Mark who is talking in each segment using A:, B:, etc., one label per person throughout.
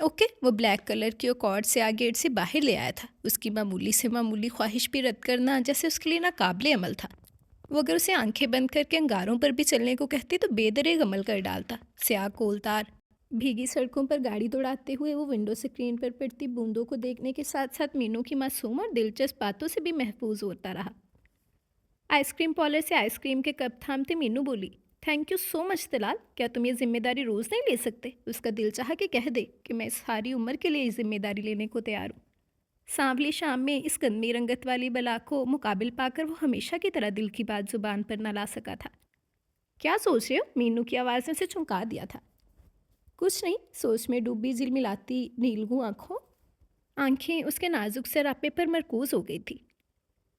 A: Okay, وہ black colour کی accord سے گیٹ سے باہر لے آیا تھا۔ اس کی معمولی سے معمولی خواہش بھی رد کرنا جیسے اس کے لیے ناقابل عمل تھا۔ وہ اگر اسے آنکھیں بند کر کے انگاروں پر بھی چلنے کو کہتی تو بے دریغ عمل کر ڈالتا۔ سیاہ کولتار بھیگی سڑکوں پر گاڑی دوڑاتے ہوئے وہ ونڈو اسکرین پر پڑتی بوندوں کو دیکھنے کے ساتھ ساتھ مینو کی معصوم اور دلچسپ باتوں سے بھی محفوظ ہوتا رہا۔ آئس کریم پارلر سے آئس کریم کے کپ تھامتے مینو بولی، تھینک یو سو مچ طلال، کیا تم یہ ذمہ داری روز نہیں لے سکتے؟ اس کا دل چاہا کہ کہہ دے کہ میں ساری عمر کے لیے یہ ذمہ داری لینے کو تیار ہوں۔ سانولی شام میں اس گندمی رنگت والی بلا کو مقابل پا کر وہ ہمیشہ کی طرح دل کی بات زبان پر نہ لا سکا تھا۔ کیا سوچ رہے ہو؟ مینو کی آواز نے اسے چونکا دیا تھا۔ کچھ نہیں، سوچ میں ڈوبی جلملاتی نیلگوں آنکھیں اس کے نازک سراپے پر مرکوز ہو گئی تھی۔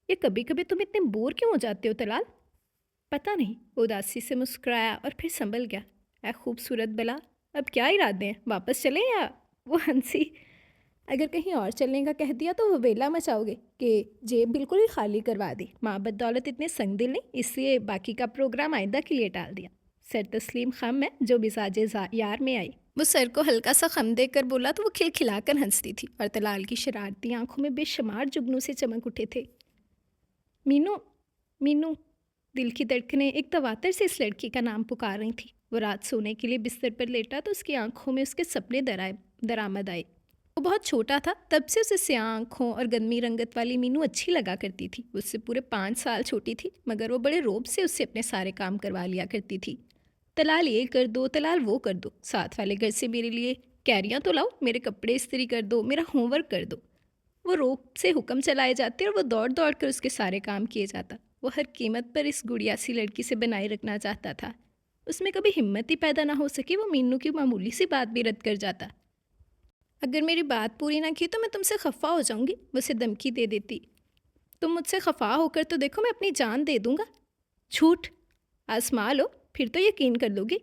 A: یہ کبھی کبھی تم اتنے بور کیوں ہو جاتے ہو طلال؟ پتہ نہیں، وہ اداسی سے مسکرایا اور پھر سنبھل گیا۔ اے خوبصورت بلا، اب کیا ارادے ہیں؟ واپس چلیں یا؟ وہ ہنسی، اگر کہیں اور چلنے کا کہہ دیا تو وہ ویلا مچاؤ گے کہ جیب بالکل ہی خالی کروا دی۔ ماں بدولت اتنے سنگ دل نہیں، اس لیے باقی کا پروگرام آئندہ کے لیے ٹال دیا۔ سر تسلیم خم ہے جو مزاج یار میں آئی۔ وہ سر کو ہلکا سا خم دے کر بولا تو وہ کھلکھلا کر ہنستی تھی اور طلال کی شرارتی آنکھوں میں بے شمار جگنوں سے چمک اٹھے تھے۔ مینو مینو، دل کی دھڑکنیں ایک تواتر سے اس لڑکی کا نام پکار رہی تھی۔ وہ رات سونے کے لیے بستر پر لیٹا تو اس کی آنکھوں میں اس کے سپنے درآمد آئے۔ وہ بہت چھوٹا تھا، تب سے اسے سیاہ آنکھوں اور گندمی رنگت والی مینو اچھی لگا کرتی تھی۔ اس سے پورے 5 سال چھوٹی تھی، مگر وہ بڑے روب سے اس سے اپنے سارے کام کروا لیا کرتی تھی۔ طلال یہ کر دو، طلال وہ کر دو، ساتھ والے گھر سے میرے لیے کیریاں تو لاؤ، میرے کپڑے استری کر دو، میرا ہوم ورک کر دو۔ وہ روب سے حکم چلائے جاتے اور وہ دوڑ دوڑ کر اس کے سارے کام کیے جاتا۔ وہ ہر قیمت پر اس گڑیا سی لڑکی سے بنائے رکھنا چاہتا تھا۔ اس میں کبھی ہمت ہی پیدا نہ ہو سکی، وہ مینو کی معمولی سی بات بھی رد کر جاتا۔ اگر میری بات پوری نہ کی تو میں تم سے خفا ہو جاؤں گی، وہ اسے دھمکی دے دیتی۔ تم مجھ سے خفا ہو کر تو دیکھو، میں اپنی جان دے دوں گا۔ جھوٹ، آزما لو، پھر تو یقین کر لو گی۔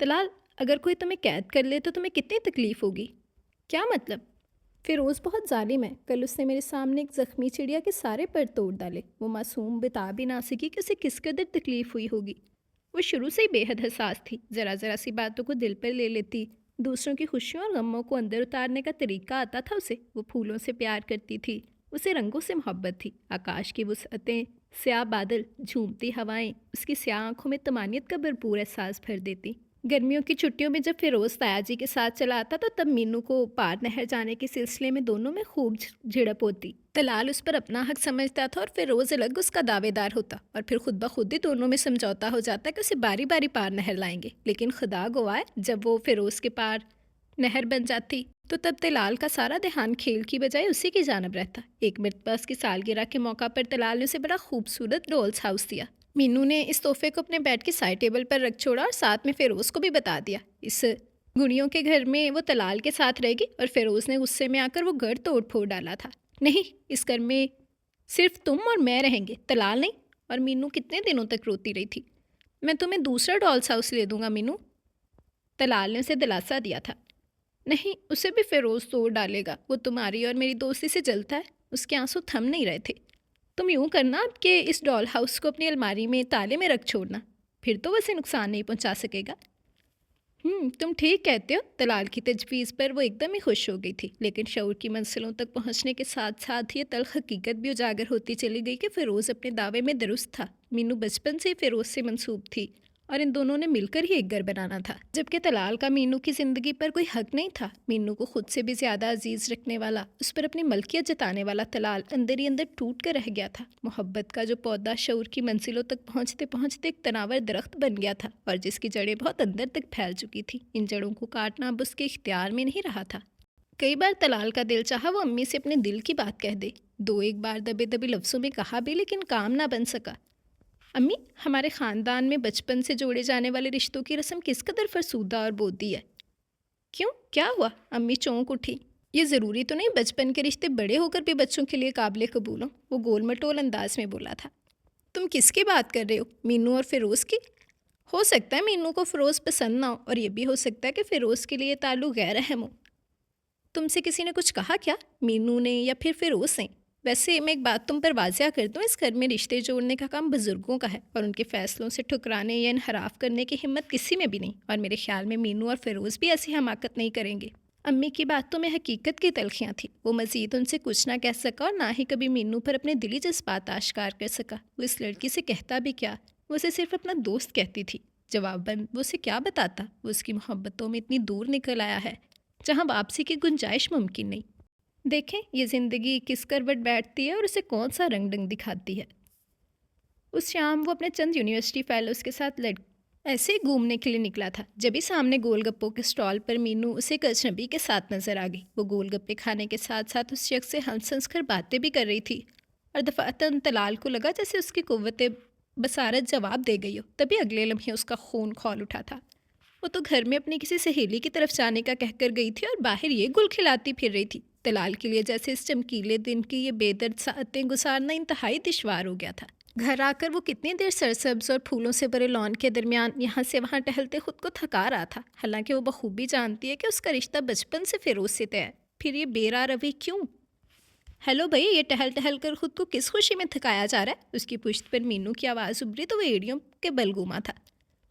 A: طلال، اگر کوئی تمہیں قید کر لے تو تمہیں کتنی تکلیف ہوگی؟ کیا مطلب؟ فیروز بہت ظالم ہے، کل اس نے میرے سامنے ایک زخمی چڑیا کے سارے پر توڑ ڈالے۔ وہ معصوم بتا بھی نہ سکی کہ اسے کس قدر تکلیف ہوئی ہوگی۔ وہ شروع سے ہی بے حد حساس تھی، ذرا ذرا سی باتوں کو دل پر لے لیتی۔ دوسروں کی خوشیوں اور غموں کو اندر اتارنے کا طریقہ آتا تھا اسے۔ وہ پھولوں سے پیار کرتی تھی، اسے رنگوں سے محبت تھی۔ آکاش کی وسعتیں، سیاہ بادل، جھومتی ہوائیں اس کی سیاہ آنکھوں میں طمانینت کا بھرپور احساس بھر دیتی۔ گرمیوں کی چھٹیوں میں جب فیروز تایا جی کے ساتھ چلا آتا تو تب مینو کو پار نہر جانے کے سلسلے میں دونوں میں خوب جھڑپ ہوتی۔ طلال اس پر اپنا حق سمجھتا تھا اور فیروز الگ اس کا دعوے دار ہوتا، اور پھر خود بخود ہی دونوں میں سمجھوتا ہو جاتا کہ اسے باری باری پار نہر لائیں گے۔ لیکن خدا گواہ، جب وہ فیروز کے پار نہر بن جاتی تو تب طلال کا سارا دھیان کھیل کی بجائے اسی کی جانب رہتا۔ ایک مرتبہ اس کی سالگرہ کے موقع پر طلال نے اسے بڑا خوبصورت ڈولز ہاؤس دیا۔ مینو نے اس تحفے کو اپنے بیڈ کے سائڈ ٹیبل پر رکھ چھوڑا اور ساتھ میں فیروز کو بھی بتا دیا اس گڑیوں کے گھر میں وہ طلال کے ساتھ رہے گی، اور فیروز نے غصے میں آ کر وہ گھر توڑ پھوڑ ڈالا تھا۔ نہیں، اس گھر میں صرف تم اور میں رہیں گے، طلال نہیں۔ اور مینو کتنے دنوں تک روتی رہی تھی۔ میں تمہیں دوسرا ڈولز ہاؤس لے دوں گا مینو، طلال نے اسے دلاسا دیا تھا۔ نہیں، اسے بھی فیروز توڑ ڈالے گا، وہ تمہاری اور میری دوستی سے جلتا ہے۔ اس کے آنسو تھم نہیں رہے تھے۔ تم یوں کرنا کہ اس ڈول ہاؤس کو اپنی الماری میں تالے میں رکھ چھوڑنا، پھر تو وہ اسے نقصان نہیں پہنچا سکے گا۔ تم ٹھیک کہتے ہو۔ طلال کی تجویز پر وہ ایک دم ہی خوش ہو گئی تھی، لیکن شعور کی منزلوں تک پہنچنے کے ساتھ ساتھ یہ تلخ حقیقت بھی اجاگر ہوتی چلی گئی کہ فیروز اپنے دعوے میں درست تھا۔ مینو بچپن سے ہی فیروز سے منسوب تھی اور ان دونوں نے مل کر ہی ایک گھر بنانا تھا، جبکہ طلال کا مینو کی زندگی پر کوئی حق نہیں تھا۔ مینو کو خود سے بھی زیادہ عزیز رکھنے والا، اس پر اپنی ملکیت جتانے والا طلال اندر ہی اندر ٹوٹ کر رہ گیا تھا۔ محبت کا جو پودا شعور کی منزلوں تک پہنچتے پہنچتے ایک تناور درخت بن گیا تھا اور جس کی جڑیں بہت اندر تک پھیل چکی تھی، ان جڑوں کو کاٹنا اب اس کے اختیار میں نہیں رہا تھا۔ کئی بار طلال کا دل چاہا وہ امی سے اپنے دل کی بات کہہ دے، دو ایک بار دبے دبے لفظوں میں کہا بھی، لیکن کام نہ بن سکا۔ امی، ہمارے خاندان میں بچپن سے جوڑے جانے والے رشتوں کی رسم کس قدر فرسودہ اور بودی ہے۔ کیوں، کیا ہوا؟ امی چونک اٹھی۔ یہ ضروری تو نہیں بچپن کے رشتے بڑے ہو کر بھی بچوں کے لیے قابل قبول ہوں، وہ گول مٹول انداز میں بولا تھا۔ تم کس کی بات کر رہے ہو؟ مینو اور فیروز کی؟ ہو سکتا ہے مینو کو فیروز پسند نہ ہو، اور یہ بھی ہو سکتا ہے کہ فیروز کے لیے تعلق غیر اہم ہو۔ تم سے کسی نے کچھ کہا کیا؟ مینو نے یا پھر فیروز نے؟ ویسے میں ایک بات تم پر واضح کر دوں، اس گھر میں رشتے جوڑنے کا کام بزرگوں کا ہے، اور ان کے فیصلوں سے ٹھکرانے یا انحراف کرنے کی ہمت کسی میں بھی نہیں، اور میرے خیال میں مینو اور فیروز بھی ایسی حماقت نہیں کریں گے۔ امی کی باتوں میں حقیقت کی تلخیاں تھیں۔ وہ مزید ان سے کچھ نہ کہہ سکا اور نہ ہی کبھی مینو پر اپنے دلی جذبات آشکار کر سکا۔ وہ اس لڑکی سے کہتا بھی کیا؟ وہ اسے صرف اپنا دوست کہتی تھی۔ جواباً وہ اسے کیا بتاتا؟ وہ اس کی محبتوں میں اتنی دور نکل آیا ہے جہاں واپسی کی گنجائش ممکن نہیں۔ دیکھیں یہ زندگی کس کروٹ بیٹھتی ہے اور اسے کون سا رنگ ڈنگ دکھاتی ہے۔ اس شام وہ اپنے چند یونیورسٹی فیلوز کے ساتھ ایسے ہی گھومنے کے لیے نکلا تھا جبھی سامنے گول گپوں کے سٹال پر مینو اسے ایک اجنبی کے ساتھ نظر آ گئی۔ وہ گول گپے کھانے کے ساتھ ساتھ اس شخص سے ہنس ہنس کر باتیں بھی کر رہی تھی اور دفعتاً طلال کو لگا جیسے اس کی قوت بصارت جواب دے گئی ہو۔ تبھی اگلے لمحے اس کا خون کھول اٹھا تھا۔ وہ تو گھر میں اپنی کسی سہیلی کی طرف جانے کا کہہ کر گئی تھی اور باہر یہ گل کھلاتی پھر رہی تھی۔ طلال کے لیے جیسے اس چمکیلے دن کی یہ بے درد ساعتیں گزارنا انتہائی دشوار ہو گیا تھا۔ گھر آ کر وہ کتنی دیر سرسبز اور پھولوں سے بھرے لان کے درمیان یہاں سے وہاں ٹہلتے خود کو تھکا رہا تھا، حالانکہ وہ بخوبی جانتی ہے کہ اس کا رشتہ بچپن سے فیروز سے طے ہے۔ پھر یہ بے راہ روی کیوں؟ ہیلو بھائی، یہ ٹہل ٹہل کر خود کو کس خوشی میں تھکایا جا رہا ہے؟ اس کی پشت پر مینو کی آواز ابری تو وہ ایڑیوں کے بل گوما تھا۔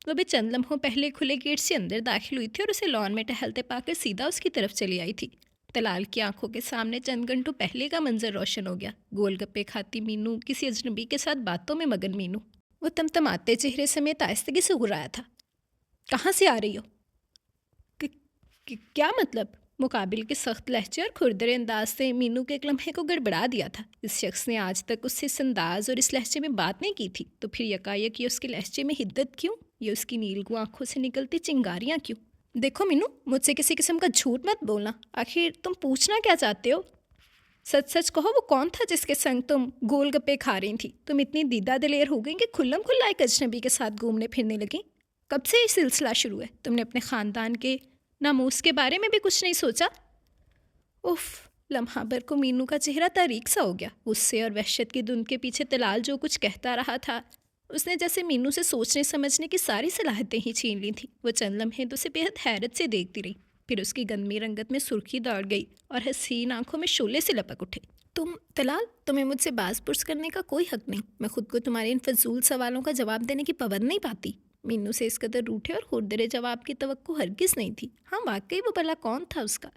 A: وہ بھی چند لمحوں پہلے کھلے گیٹ سے اندر داخل ہوئی تھی اور اسے لان میں ٹہلتے پا کر سیدھا اس کی طرف چلی آئی تھی۔ طلال کی آنکھوں کے سامنے چند گھنٹوں پہلے کا منظر روشن ہو گیا۔ گول گپے کھاتی مینو، کسی اجنبی کے ساتھ باتوں میں مگن مینو۔ وہ تمتماتے چہرے سمیت آہستگی سے گھرایا تھا۔ کہاں سے آ رہی ہو؟ کیا مطلب؟ مقابل کے سخت لہجے اور کھردرے انداز سے مینو کے ایک لمحے کو گڑبڑا دیا تھا۔ اس شخص نے آج تک اس سے اس انداز اور اس لہجے میں بات نہیں کی تھی، تو پھر یکایک یہ اس کے لہجے میں حدت کیوں؟ یہ اس کی نیلگوں آنکھوں سے نکلتی چنگاریاں کیوں؟ دیکھو مینو، مجھ سے کسی قسم کا جھوٹ مت بولنا۔ آخر تم پوچھنا کیا چاہتے ہو؟ سچ سچ کہو، وہ کون تھا جس کے سنگ تم گول گپے کھا رہی تھیں؟ تم اتنی دیدہ دلیر ہو گئی کہ کھلم کھلا ایک اجنبی کے ساتھ گھومنے پھرنے لگیں۔ کب سے یہ سلسلہ شروع ہے؟ تم نے اپنے خاندان کے ناموس کے بارے میں بھی کچھ نہیں سوچا؟ اف! لمحہ بھر کو مینو کا چہرہ تاریک سا ہو گیا۔ غصے اور وحشت کی دھند کے پیچھے طلال جو کچھ کہتا رہا تھا، اس نے جیسے مینو سے سوچنے سمجھنے کی ساری صلاحیتیں ہی چھین لی تھیں۔ وہ چند لمحے تو اسے بے حد حیرت سے دیکھتی رہی، پھر اس کی گندمی رنگت میں سرخی دوڑ گئی اور حسین آنکھوں میں شعلے سے لپک اٹھے۔ طلال، تمہیں مجھ سے باز پرس کرنے کا کوئی حق نہیں۔ میں خود کو تمہارے ان فضول سوالوں کا جواب دینے کی پابند نہیں پاتی۔ مینو سے اس قدر روٹھے اور خوردرے جواب کی توقع ہرگز نہیں تھی۔ ہاں واقعی وہ بھلا کون تھا اس کا؟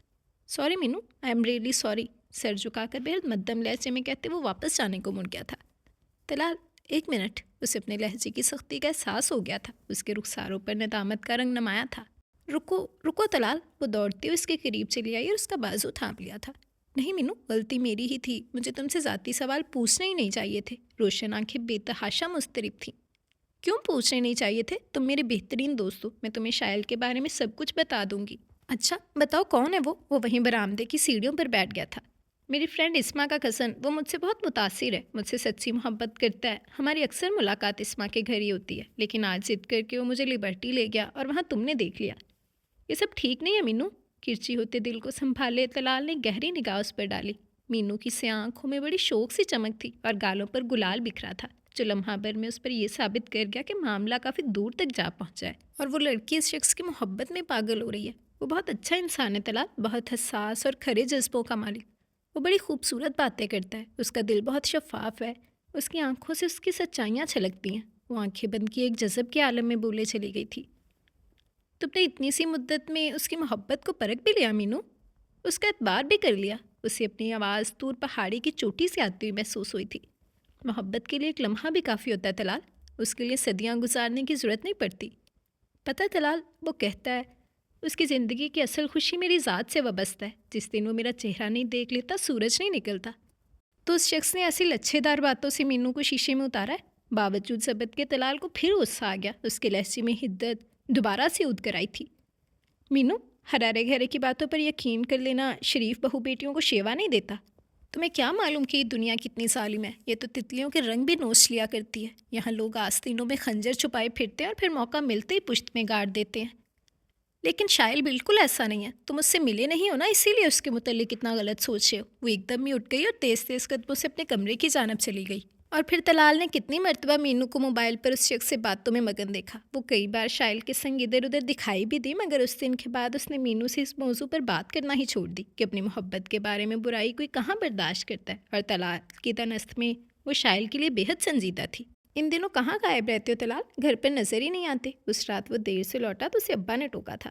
A: Sorry Meenu, I am really sorry, سر جھکا کر بے حد مدھم لہجے میں کہتے وہ واپس جانے کو مڑ گیا تھا۔ طلال، ایک منٹ۔ اسے اپنے لہجے کی سختی کا احساس ہو گیا تھا۔ اس کے رخساروں پر ندامت کا رنگ نمایاں تھا۔ رکو طلال۔ وہ دوڑتی ہوئی اس کے قریب چلی آئی اور اس کا بازو تھام لیا تھا۔ نہیں مینو، غلطی میری ہی تھی، مجھے تم سے ذاتی سوال پوچھنے ہی نہیں چاہیے تھے۔ روشن آنکھیں بے تحاشا مضطرب تھیں۔ کیوں پوچھنے نہیں چاہیے تھے؟ تم میرے بہترین دوست ہو، میں تمہیں شائل کے بارے میں سب کچھ بتا دوں گی۔ اچھا بتاؤ، کون ہے وہ؟ وہ وہیں برآمدے کی سیڑھیوں پر بیٹھ گیا تھا۔ میری فرینڈ اسما کا کزن، وہ مجھ سے بہت متاثر ہے، مجھ سے سچی محبت کرتا ہے۔ ہماری اکثر ملاقات اسما کے گھر ہی ہوتی ہے، لیکن آج ضد کر کے وہ مجھے لبرٹی لے گیا اور وہاں تم نے دیکھ لیا۔ یہ سب ٹھیک نہیں ہے مینو۔ کرچی ہوتے دل کو سنبھالے طلال نے گہری نگاہ اس پر ڈالی۔ مینو کی سیاہ آنکھوں میں بڑی شوق سی چمک تھی اور گالوں پر گلال بکھرا تھا، جو لمحہ بھر میں اس پر یہ ثابت کر گیا کہ معاملہ کافی دور تک جا پہنچا ہے اور وہ لڑکی اس شخص کی محبت میں پاگل ہو رہی ہے۔ وہ بہت اچھا انسان ہے طلال، بہت حساس اور کھرے جذبوں کا مالک۔ وہ بڑی خوبصورت باتیں کرتا ہے، اس کا دل بہت شفاف ہے، اس کی آنکھوں سے اس کی سچائیاں چھلکتی ہیں۔ وہ آنکھیں بند کی ایک جذب کے عالم میں بولے چلی گئی تھی۔ تم نے اتنی سی مدت میں اس کی محبت کو پرکھ بھی لیا مینو، اس کا اعتبار بھی کر لیا؟ اسے اپنی آواز دور پہاڑی کی چوٹی سے آتی ہوئی محسوس ہوئی تھی۔ محبت کے لیے ایک لمحہ بھی کافی ہوتا ہے طلال، اس کے لیے صدیاں گزارنے کی ضرورت نہیں پڑتی۔ پتہ طلال، وہ کہتا ہے اس کی زندگی کی اصل خوشی میری ذات سے وابستہ ہے۔ جس دن وہ میرا چہرہ نہیں دیکھ لیتا، سورج نہیں نکلتا۔ تو اس شخص نے ایسی لچھے دار باتوں سے مینو کو شیشے میں اتارا ہے۔ باوجود ضبط کے طلال کو پھر غصہ آ گیا۔ اس کے لہجے میں حدت دوبارہ سے اود کر آئی تھی۔ مینو، ہرارے گھرے کی باتوں پر یقین کر لینا شریف بہو بیٹیوں کو شیوا نہیں دیتا۔ تمہیں کیا معلوم کہ یہ دنیا کتنی ظالم ہے؟ یہ تو تتلیوں کے رنگ بھی نوچ لیا کرتی ہے۔ یہاں لوگ آستینوں میں خنجر چھپائے پھرتے ہیں اور پھر موقع ملتے ہی پشت میں گاڑ دیتے ہیں، لیکن شائل بالکل ایسا نہیں ہے۔ تم اس سے ملے نہیں ہو نا، اسی لیے اس کے متعلق اتنا غلط سوچ رہے ہو۔ وہ ایک دم ہی اٹھ گئی اور تیز تیز قدموں سے اپنے کمرے کی جانب چلی گئی۔ اور پھر طلال نے کتنی مرتبہ مینو کو موبائل پر اس شخص سے باتوں میں مگن دیکھا۔ وہ کئی بار شائل کے سنگ ادھر ادھر دکھائی بھی دی، مگر اس دن کے بعد اس نے مینو سے اس موضوع پر بات کرنا ہی چھوڑ دی کہ اپنی محبت کے بارے میں برائی کوئی کہاں برداشت کرتا ہے، اور طلال کی دنست میں وہ شائل کے لیے بے حد سنجیدہ تھی۔ ان دنوں کہاں غائب رہتے ہو طلال؟ گھر پر نظر ہی نہیں آتے۔ اس رات وہ دیر سے لوٹا تو اسے ابا نے ٹوکا تھا۔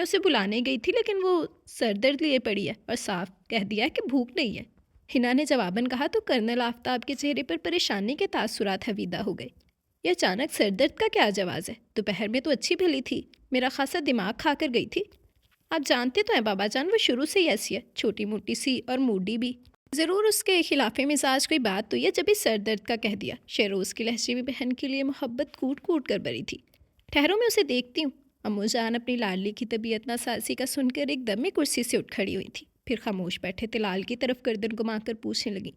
A: میں اسے بلانے گئی تھی لیکن وہ سر درد لیے پڑی ہے اور صاف کہہ دیا ہے کہ بھوک نہیں ہے۔ ہنا نے جواباً کہا تو کرنل آفتاب کے چہرے پر پریشانی کے تاثرات حویدہ ہو گئے۔ یہ اچانک سر درد کا کیا جواز ہے؟ دوپہر میں تو اچھی بھلی تھی، میرا خاصا دماغ کھا کر گئی تھی۔ آپ جانتے تو ہیں بابا جان، وہ شروع سے ہی ایسی ہے، چھوٹی موٹی سی اور موڈی بھی۔ ضرور اس کے خلاف مزاج کوئی بات تو یہ جب ہی سر درد کا کہہ دیا۔ شہروز کی لہجے میں بہن کے لیے محبت کوٹ کوٹ کر بری تھی۔ ٹھہرو میں اسے دیکھتی ہوں۔ امو جان اپنی لاڈلی کی طبیعت ناسازی کا سن کر ایک دم میں کرسی سے اٹھ کھڑی ہوئی تھی، پھر خاموش بیٹھے طلال کی طرف گردن گھما کر پوچھنے لگیں،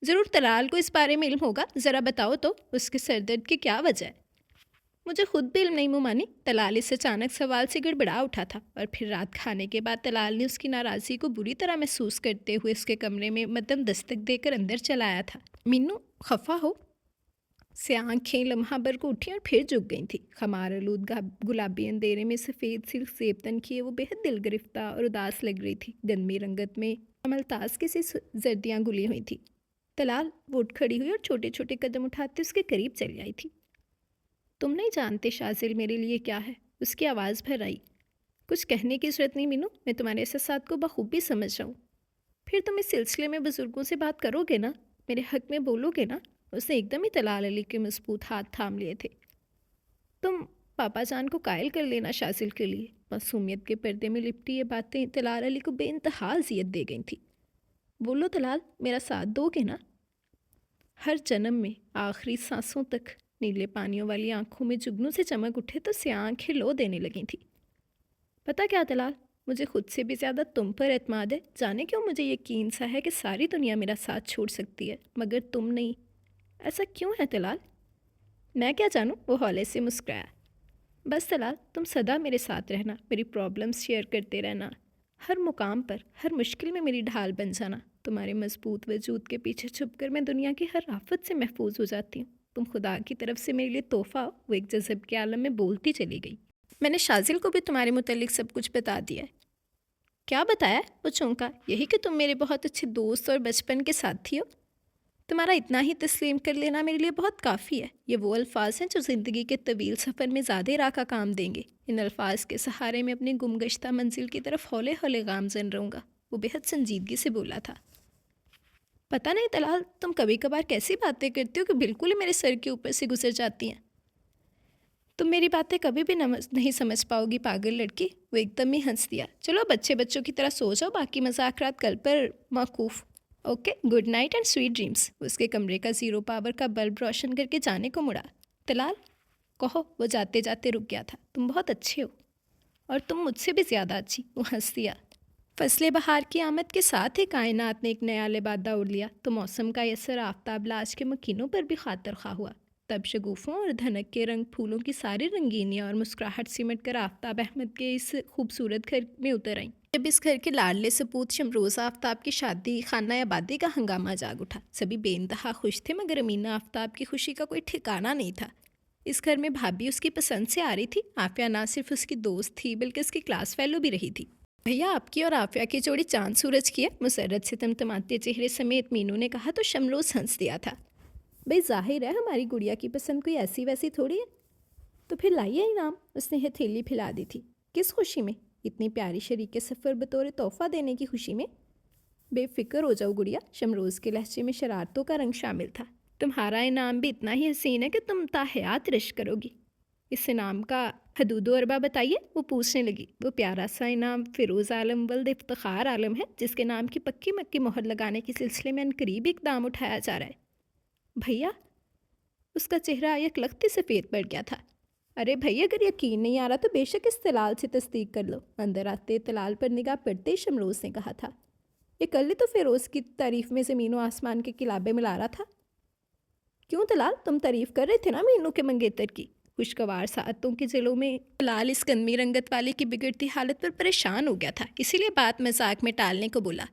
A: ضرور طلال کو اس بارے میں علم ہوگا، ذرا بتاؤ تو اس کے سر درد کی کیا وجہ ہے؟ مجھے خود بھی علم نہیں مومانی۔ طلال اس اچانک سوال سے گڑبڑا اٹھا تھا، اور پھر رات کھانے کے بعد طلال نے اس کی ناراضی کو بری طرح محسوس کرتے ہوئے اس کے کمرے میں مدم دستک دے کر اندر چلایا تھا۔ مینو خفا ہو؟ سے آنکھیں لمحہ بھر کو اٹھیں اور پھر جھک گئی تھیں۔ خمار آلود گلابی اندھیرے میں سفید سلک زیب تن کیے وہ بہت دل گرفتہ اور اداس لگ رہی تھی۔ گندمی رنگت میں ملتاز کسی زردیاں گلی ہوئی تھی۔ طلال وہ اٹھ کھڑی ہوئی اور چھوٹے چھوٹے قدم اٹھاتے اس کے قریب چلی آئی تھی۔ تم نہیں جانتے شازل میرے لیے کیا ہے؟ اس کی آواز بھر آئی۔ کچھ کہنے کی ضرورت نہیں مینو، میں تمہارے احساسات کو بخوبی سمجھ رہا ہوں۔ پھر تم اس سلسلے میں بزرگوں سے بات کرو گے نا، میرے حق میں بولو گے نا؟ اس نے ایک دم ہی طلال علی کے مضبوط ہاتھ تھام لیے تھے۔ تم پاپا جان کو قائل کر لینا شازل کے لیے۔ معصومیت کے پردے میں لپٹی یہ باتیں طلال علی کو بے انتہا اذیت دے گئی تھیں۔ بولو طلال، میرا ساتھ دو گے نا؟ ہر جنم میں آخری سانسوں تک۔ نیلے پانیوں والی آنکھوں میں جگنوں سے چمک اٹھے تو سیاہ آنکھیں لو دینے لگی تھیں۔ پتہ کیا طلال، مجھے خود سے بھی زیادہ تم پر اعتماد ہے۔ جانے کیوں مجھے یقین سا ہے کہ ساری دنیا میرا ساتھ چھوڑ سکتی ہے مگر تم نہیں۔ ایسا کیوں ہے طلال؟ میں کیا جانوں، وہ ہولے سے مسکرایا۔ بس طلال، تم سدا میرے ساتھ رہنا، میری پرابلمز شیئر کرتے رہنا، ہر مقام پر ہر مشکل میں میری ڈھال بن جانا۔ تمہارے مضبوط وجود کے پیچھے چھپ کر میں دنیا کی ہر آفت سے محفوظ ہو جاتی ہوں۔ تم خدا کی طرف سے میرے لیے تحفہ ہو۔ وہ ایک جذب کے عالم میں بولتی چلی گئی۔ میں نے شازل کو بھی تمہارے متعلق سب کچھ بتا دیا ہے۔ کیا بتایا؟ وہ چونکا۔ یہی کہ تم میرے بہت اچھے دوست اور بچپن کے ساتھی ہو۔ تمہارا اتنا ہی تسلیم کر لینا میرے لیے بہت کافی ہے۔ یہ وہ الفاظ ہیں جو زندگی کے طویل سفر میں زیادہ راہ کا کام دیں گے۔ ان الفاظ کے سہارے میں اپنی گمگشتہ منزل کی طرف ہولے ہولے گامزن رہوں گا، وہ بہت سنجیدگی سے بولا تھا۔ پتہ نہیں طلال، تم کبھی کبھار کیسی باتیں کرتی ہو کہ بالکل ہی میرے سر کے اوپر سے گزر جاتی ہیں۔ تم میری باتیں کبھی بھی نہیں سمجھ پاؤ گی پاگل لڑکی۔ وہ ایک دم ہی ہنس دیا۔ چلو بچے بچوں کی طرح سو جاؤ، باقی مذاکرات کل پر موقوف۔ Okay, good night and sweet dreams. اس کے کمرے کا زیرو پاور کا بلب روشن کر کے جانے کو مڑا۔ طلال کہو، وہ جاتے جاتے رک گیا تھا، تم بہت اچھے ہو، اور تم مجھ سے بھی زیادہ اچھی۔ وہ ہنس دیا۔ فصل بہار کی آمد کے ساتھ ہی کائنات نے ایک نیا لبادہ اوڑھ لیا تو موسم کا یہ اثر آفتاب لاج کے مکینوں پر بھی خاطر خواہ ہوا۔ تب شگوفوں اور دھنک کے رنگ پھولوں کی ساری رنگینیاں اور مسکراہٹ سمٹ کر آفتاب احمد کے اس خوبصورت گھر میں اتر آئیں۔ جب اس گھر کے لاڈلے سپوت شمروز آفتاب کی شادی خانہ آبادی کا ہنگامہ جاگ اٹھا۔ سبھی بے انتہا خوش تھے مگر امینہ آفتاب کی خوشی کا کوئی ٹھکانہ نہیں تھا۔ اس گھر میں بھابھی اس کی پسند سے آ رہی تھی۔ عافیہ نہ صرف اس کی دوست تھی بلکہ اس کی کلاس فیلو بھی رہی تھی۔ بھیا، آپ کی اور عافیہ کی جوڑی چاند سورج کی ہے، مسرت سے تمتماتے چہرے سمیت مینو نے کہا تو شمروز ہنس دیا تھا۔ بھئی ظاہر ہے ہماری گڑیا کی پسند کوئی ایسی ویسی تھوڑی ہے۔ تو پھر لائیے انعام۔ اس نے ہتھیلی پھیلا دی تھی۔ کس خوشی میں؟ اتنی پیاری شریک سفر بطور تحفہ دینے کی خوشی میں۔ بے فکر ہو جاؤ گڑیا، شمروز کے لہجے میں شرارتوں کا رنگ شامل تھا۔ تمہارا انعام بھی اتنا ہی حسین ہے کہ تم تا حیات رشک کرو گی۔ اس انعام کا حدود و اربا بتائیے، وہ پوچھنے لگی۔ وہ پیارا سا انعام فیروز عالم ولد افتخار عالم ہے، جس کے نام کی پکی مکی مہر لگانے کے سلسلے میں عنقریب اقدام اٹھایا جا رہا ہے۔ بھیا، اس کا چہرہ یک لختی سفید پڑ گیا تھا۔ ارے بھائی، اگر یقین نہیں آ رہا تو بے شک اس طلال سے تصدیق کر لو۔ اندر آتے طلال پر نگاہ پڑتے ہی شمروز نے کہا تھا، یہ کل ہی تو فیروز کی تعریف میں زمین و آسمان کے کلابے ملا رہا تھا۔ کیوں طلال، تم تعریف کر رہے تھے نا مینو کے منگیتر کی؟ خوشگوار ساعتوں کے ضلعوں میں طلال اس گندمی رنگت والے کی بگڑتی حالت پر پریشان ہو گیا تھا، اسی لیے بات مذاق میں ٹالنے کو بولا،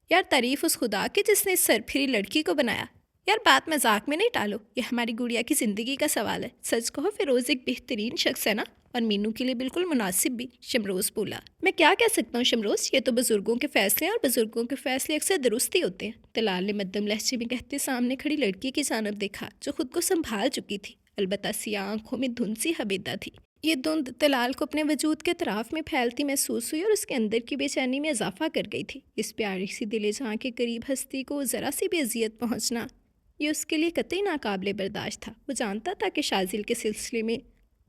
A: یار تعریف اس خدا کی جس نے اس سرپھری لڑکی کو بنایا۔ یار بات مذاق میں نہیں ٹالو، یہ ہماری گڑیا کی زندگی کا سوال ہے۔ سچ کہو فیروز ایک بہترین شخص ہے نا، اور مینو کے لیے بالکل مناسب بھی۔ شمروز بولا۔ میں کیا کہہ سکتا ہوں شمروز، یہ تو بزرگوں کے فیصلے ہیں اور بزرگوں کے فیصلے اکثر درست ہی ہوتے ہیں۔ طلال نے مدھم لہجے میں کہتے سامنے کھڑی لڑکی کی جانب دیکھا جو خود کو سنبھال چکی تھی، البتہ سیاہ آنکھوں میں دھند سی حبیدہ تھی۔ یہ دھند تلال کو اپنے وجود کے اطراف میں پھیلتی محسوس ہوئی اور اس کے اندر کی بے چینی میں اضافہ کر گئی تھی۔ اس پیاری سی دل جہاں کے قریب ہستی کو ذرا سی بھی اذیت پہنچنا یہ اس کے لیے قطعی ناقابل برداشت تھا۔ وہ جانتا تھا کہ شازل کے سلسلے میں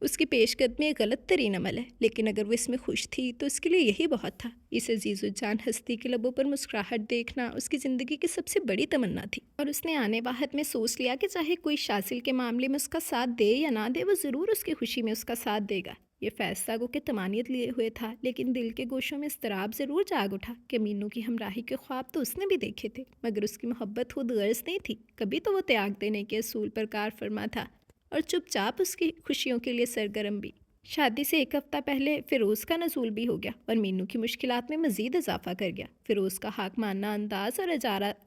A: اس کی پیش قدمی ایک غلط ترین عمل ہے، لیکن اگر وہ اس میں خوش تھی تو اس کے لیے یہی بہت تھا۔ اس عزیز الجان ہستی کے لبوں پر مسکراہٹ دیکھنا اس کی زندگی کی سب سے بڑی تمنا تھی، اور اس نے آنے واحد میں سوچ لیا کہ چاہے کوئی شازل کے معاملے میں اس کا ساتھ دے یا نہ دے، وہ ضرور اس کی خوشی میں اس کا ساتھ دے گا۔ یہ فیصلہ گو کہ تمانیت لیے ہوئے تھا، لیکن دل کے گوشوں میں اضطراب ضرور جاگ اٹھا کہ مینو کی ہمراہی کے خواب تو اس نے بھی دیکھے تھے، مگر اس کی محبت خود غرض نہیں تھی۔ کبھی تو وہ تیاگ دینے کے اصول پر کار فرما تھا اور چپ چاپ اس کی خوشیوں کے لیے سرگرم بھی۔ شادی سے ایک ہفتہ پہلے فیروز کا نزول بھی ہو گیا اور مینو کی مشکلات میں مزید اضافہ کر گیا۔ فیروز کا حق ماننا انداز اور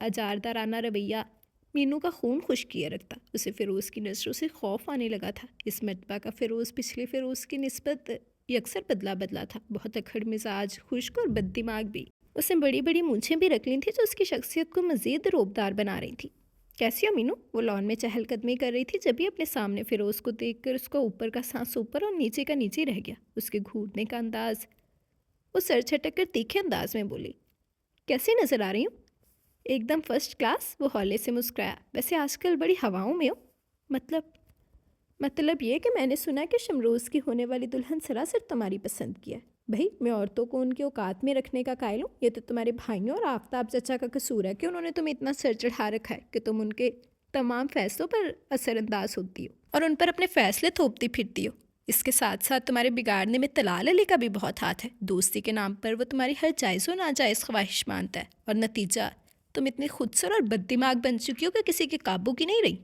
A: اجاردارانہ رویہ مینو کا خون خشک کیے رکھتا۔ اسے فیروز کی نظروں سے خوف آنے لگا تھا۔ اس مرتبہ کا فیروز پچھلے فیروز کی نسبت یکسر بدلا تھا، بہت اکھڑ مزاج، خشک اور بد دماغ بھی۔ اس نے بڑی بڑی مونچھیں بھی رکھ لی تھیں جو اس کی شخصیت کو مزید روبدار بنا رہی تھی۔ کیسی ہو مینو؟ وہ لان میں چہل قدمی کر رہی تھی جبھی اپنے سامنے فیروز کو دیکھ کر اس کا اوپر کا سانس اوپر اور نیچے کا نیچے رہ گیا۔ اس کے گھوٹنے کا انداز، وہ سر چھٹک کر تیکھے انداز میں بولی، کیسی نظر آ رہی ہوں؟ ایک دم فرسٹ کلاس، وہ ہولے سے مسکرایا۔ ویسے آج کل بڑی ہواؤں میں ہو۔ مطلب یہ کہ میں نے سنا کہ شمروز کی ہونے والی دلہن سراسر تمہاری پسند کی ہے۔ بھائی میں عورتوں کو ان کے اوقات میں رکھنے کا قائل ہوں۔ یہ تو تمہارے بھائیوں اور آفتاب چچا کا قصور ہے کہ انہوں نے تمہیں اتنا سر چڑھا رکھا ہے کہ تم ان کے تمام فیصلوں پر اثر انداز ہوتی ہو اور ان پر اپنے فیصلے تھوپتی پھرتی ہو۔ اس کے ساتھ ساتھ تمہارے بگاڑنے میں طلال علی کا بھی بہت ہاتھ ہے۔ دوستی کے نام پر وہ تمہاری ہر جائز و ناجائز خواہش مانتا ہے، اور نتیجہ تم اتنی خودسر اور بد دماغ بن چکی ہو کہ کسی کے قابو کی نہیں رہی۔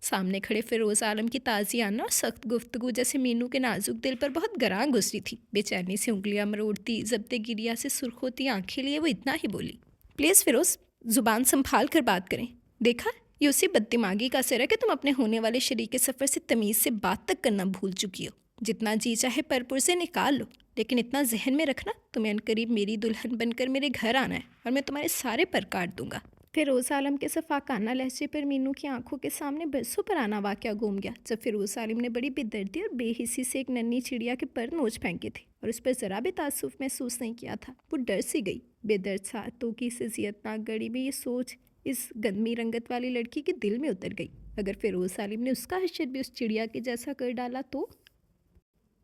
A: سامنے کھڑے فیروز عالم کی تازیانہ اور سخت گفتگو جیسے مینو کے نازک دل پر بہت گراں گزری تھی۔ بے چینی سے انگلیاں مروڑتی، ضبط گریہ سے سرخ ہوتی آنکھیں لیے وہ اتنا ہی بولی، پلیز فیروز زبان سنبھال کر بات کریں۔ دیکھا یہ اسی بد دماغی کا اثر ہے کہ تم اپنے ہونے والے شریک سفر سے تمیز سے بات تک کرنا بھول چکی ہو۔ جتنا جی چاہے پر سے نکال لو، لیکن اتنا ذہن میں رکھنا تمہیں عنقریب میری دلہن بن کر میرے گھر آنا ہے اور میں تمہارے سارے پر کاٹ دوں گا۔ فیروز عالم کے صفاقانہ لہجے پر مینو کی آنکھوں کے سامنے برسوں پرانا واقعہ گھوم گیا، جب فیروز عالم نے بڑی بے دردی اور بے حسی سے ایک ننھی چڑیا کے پر نوچ پھینکے تھے اور اس پر ذرا بھی تعصب محسوس نہیں کیا تھا۔ وہ ڈر سی گئی۔ بے درد ساتوں کی اس اذیتناک گڑی میں یہ سوچ اس گندمی رنگت والی لڑکی کے دل میں اتر گئی، اگر فیروز عالم نے اس کا حشر بھی اس چڑیا کے جیسا کر ڈالا تو؟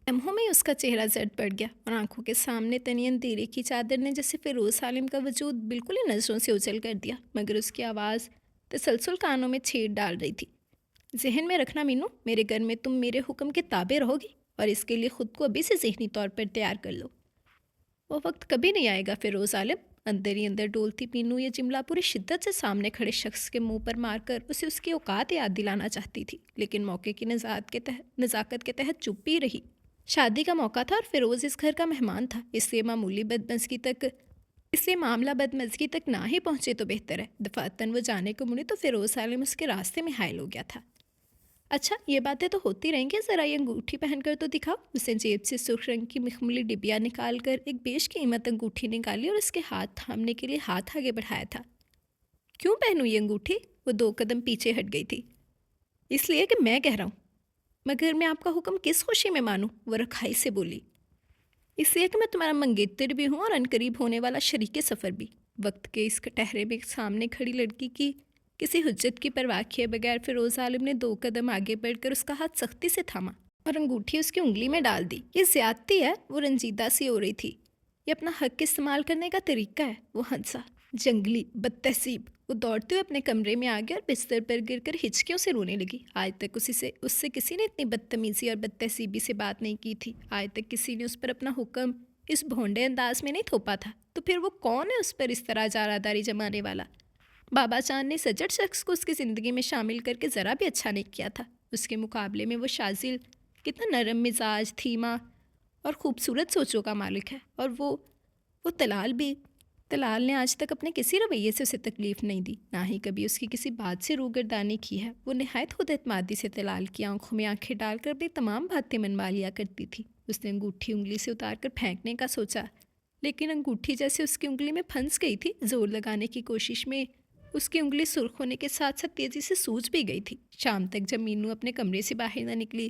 A: لمحوں میں اس کا چہرہ زرد پڑ گیا اور آنکھوں کے سامنے تنی اندھیرے کی چادر نے جیسے فیروز عالم کا وجود بالکل ہی نظروں سے اجل کر دیا، مگر اس کی آواز تسلسل کانوں میں چھید ڈال رہی تھی۔ ذہن میں رکھنا مینو، میرے گھر میں تم میرے حکم کے تابع رہو گی، اور اس کے لیے خود کو ابھی سے ذہنی طور پر تیار کر لو۔ وہ وقت کبھی نہیں آئے گا فیروز عالم۔ اندر ہی اندر ڈولتی مینو یہ جملہ پوری شدت سے سامنے کھڑے شخص کے منہ پر مار کر اسے اس کی اوقات یاد دلانا چاہتی تھی، لیکن موقع کی نزاکت کے تحت چپ ہی رہی۔ شادی کا موقع تھا اور فیروز اس گھر کا مہمان تھا، اس لیے معاملہ بدمزگی تک نہ ہی پہنچے تو بہتر ہے۔ دفعتاً وہ جانے کو مڑی تو فیروز عالم اس کے راستے میں حائل ہو گیا تھا۔ اچھا یہ باتیں تو ہوتی رہیں گی، ذرا یہ انگوٹھی پہن کر تو دکھاؤ۔ اس نے جیب سے سرخ رنگ کی مخملی ڈبیا نکال کر ایک بیش قیمت انگوٹھی نکالی اور اس کے ہاتھ تھامنے کے لیے ہاتھ آگے بڑھایا تھا۔ کیوں پہنوں یہ انگوٹھی؟ وہ 2 قدم پیچھے ہٹ گئی تھی۔ اس لیے کہ میں کہہ رہا ہوں۔ مگر میں آپ کا حکم کس خوشی میں مانوں؟ وہ رکھائی سے بولی۔ اس لیے کہ میں تمہارا منگیتر بھی ہوں اور عنقریب ہونے والا شریک سفر بھی۔ وقت کے اس کٹہرے میں سامنے کھڑی لڑکی کی کسی حجت کی پرواہ کیے بغیر فیروز عالم نے 2 قدم آگے بڑھ کر اس کا ہاتھ سختی سے تھاما اور انگوٹھی اس کی انگلی میں ڈال دی۔ یہ زیادتی ہے، وہ رنجیدہ سی ہو رہی تھی۔ یہ اپنا حق استعمال کرنے کا طریقہ ہے، وہ ہنسا۔ جنگلی، بد تہذیب۔ وہ دوڑتے ہوئے اپنے کمرے میں آ گیا اور بستر پر گر کر ہچکیوں سے رونے لگی۔ آج تک اس سے کسی نے اتنی بدتمیزی اور بد تہذیبی سے بات نہیں کی تھی۔ آج تک کسی نے اس پر اپنا حکم اس بھونڈے انداز میں نہیں تھوپا تھا، تو پھر وہ کون ہے اس پر اس طرح جارحداری جمانے والا؟ بابا چاند نے سجڑ شخص کو اس کی زندگی میں شامل کر کے ذرا بھی اچھا نہیں کیا تھا۔ اس کے مقابلے میں وہ شازل کتنا نرم مزاج، دھیما اور خوبصورت سوچوں کا مالک ہے، اور وہ طلال بھی۔ طلال نے آج تک اپنے کسی رویے سے اسے تکلیف نہیں دی، نہ ہی کبھی اس کی کسی بات سے روگردانی کی ہے۔ وہ نہایت خود اعتمادی سے طلال کی آنکھوں میں آنکھیں ڈال کر اپنی تمام باتیں منوا لیا کرتی تھی۔ اس نے انگوٹھی انگلی سے اتار کر پھینکنے کا سوچا، لیکن انگوٹھی جیسے اس کی انگلی میں پھنس گئی تھی۔ زور لگانے کی کوشش میں اس کی انگلی سرخ ہونے کے ساتھ ساتھ تیزی سے سوج بھی گئی تھی۔ شام تک جب مینو اپنے کمرے سے باہر نہ نکلی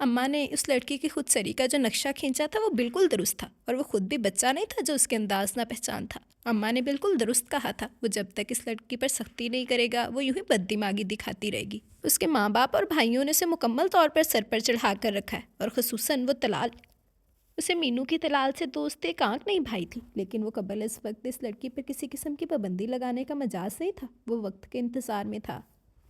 A: اماں نے اس لڑکی کی خود سری کا جو نقشہ کھینچا تھا وہ بالکل درست تھا، اور وہ خود بھی بچہ نہیں تھا جو اس کے انداز نہ پہچان تھا۔ اماں نے بالکل درست کہا تھا، وہ جب تک اس لڑکی پر سختی نہیں کرے گا وہ یوں ہی بد دماغی دکھاتی رہے گی۔ اس کے ماں باپ اور بھائیوں نے اسے مکمل طور پر سر پر چڑھا کر رکھا ہے، اور خصوصاً وہ طلال۔ اسے مینو کی طلال سے دوست ایک آنکھ نہیں بھائی تھی، لیکن وہ قبل اس وقت اس لڑکی پر کسی قسم کی پابندی لگانے کا مجاز نہیں تھا۔ وہ وقت کے انتظار میں تھا،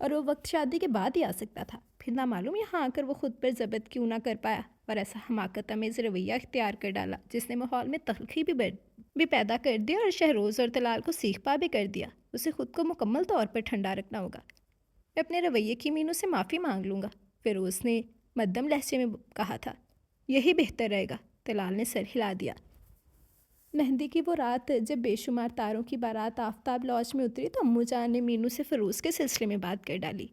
A: اور وہ وقت شادی کے بعد ہی آ سکتا تھا۔ پھر نہ معلوم یہاں آ کر وہ خود پر ضبط کیوں نہ کر پایا اور ایسا حماقت آمیز رویہ اختیار کر ڈالا جس نے ماحول میں تلخی بھی پیدا کر دیا اور شہروز اور طلال کو سیخ پا بھی کر دیا۔ اسے خود کو مکمل طور پر ٹھنڈا رکھنا ہوگا۔ میں اپنے رویے کی مینو سے معافی مانگ لوں گا، فیروز نے مدھم لہجے میں کہا تھا۔ یہی بہتر رہے گا، طلال نے سر ہلا دیا۔ مہندی کی وہ رات جب بے شمار تاروں کی بارات آفتاب لاج میں اتری تو امو جان نے مینو سے فیروز کے سلسلے میں بات کر ڈالی۔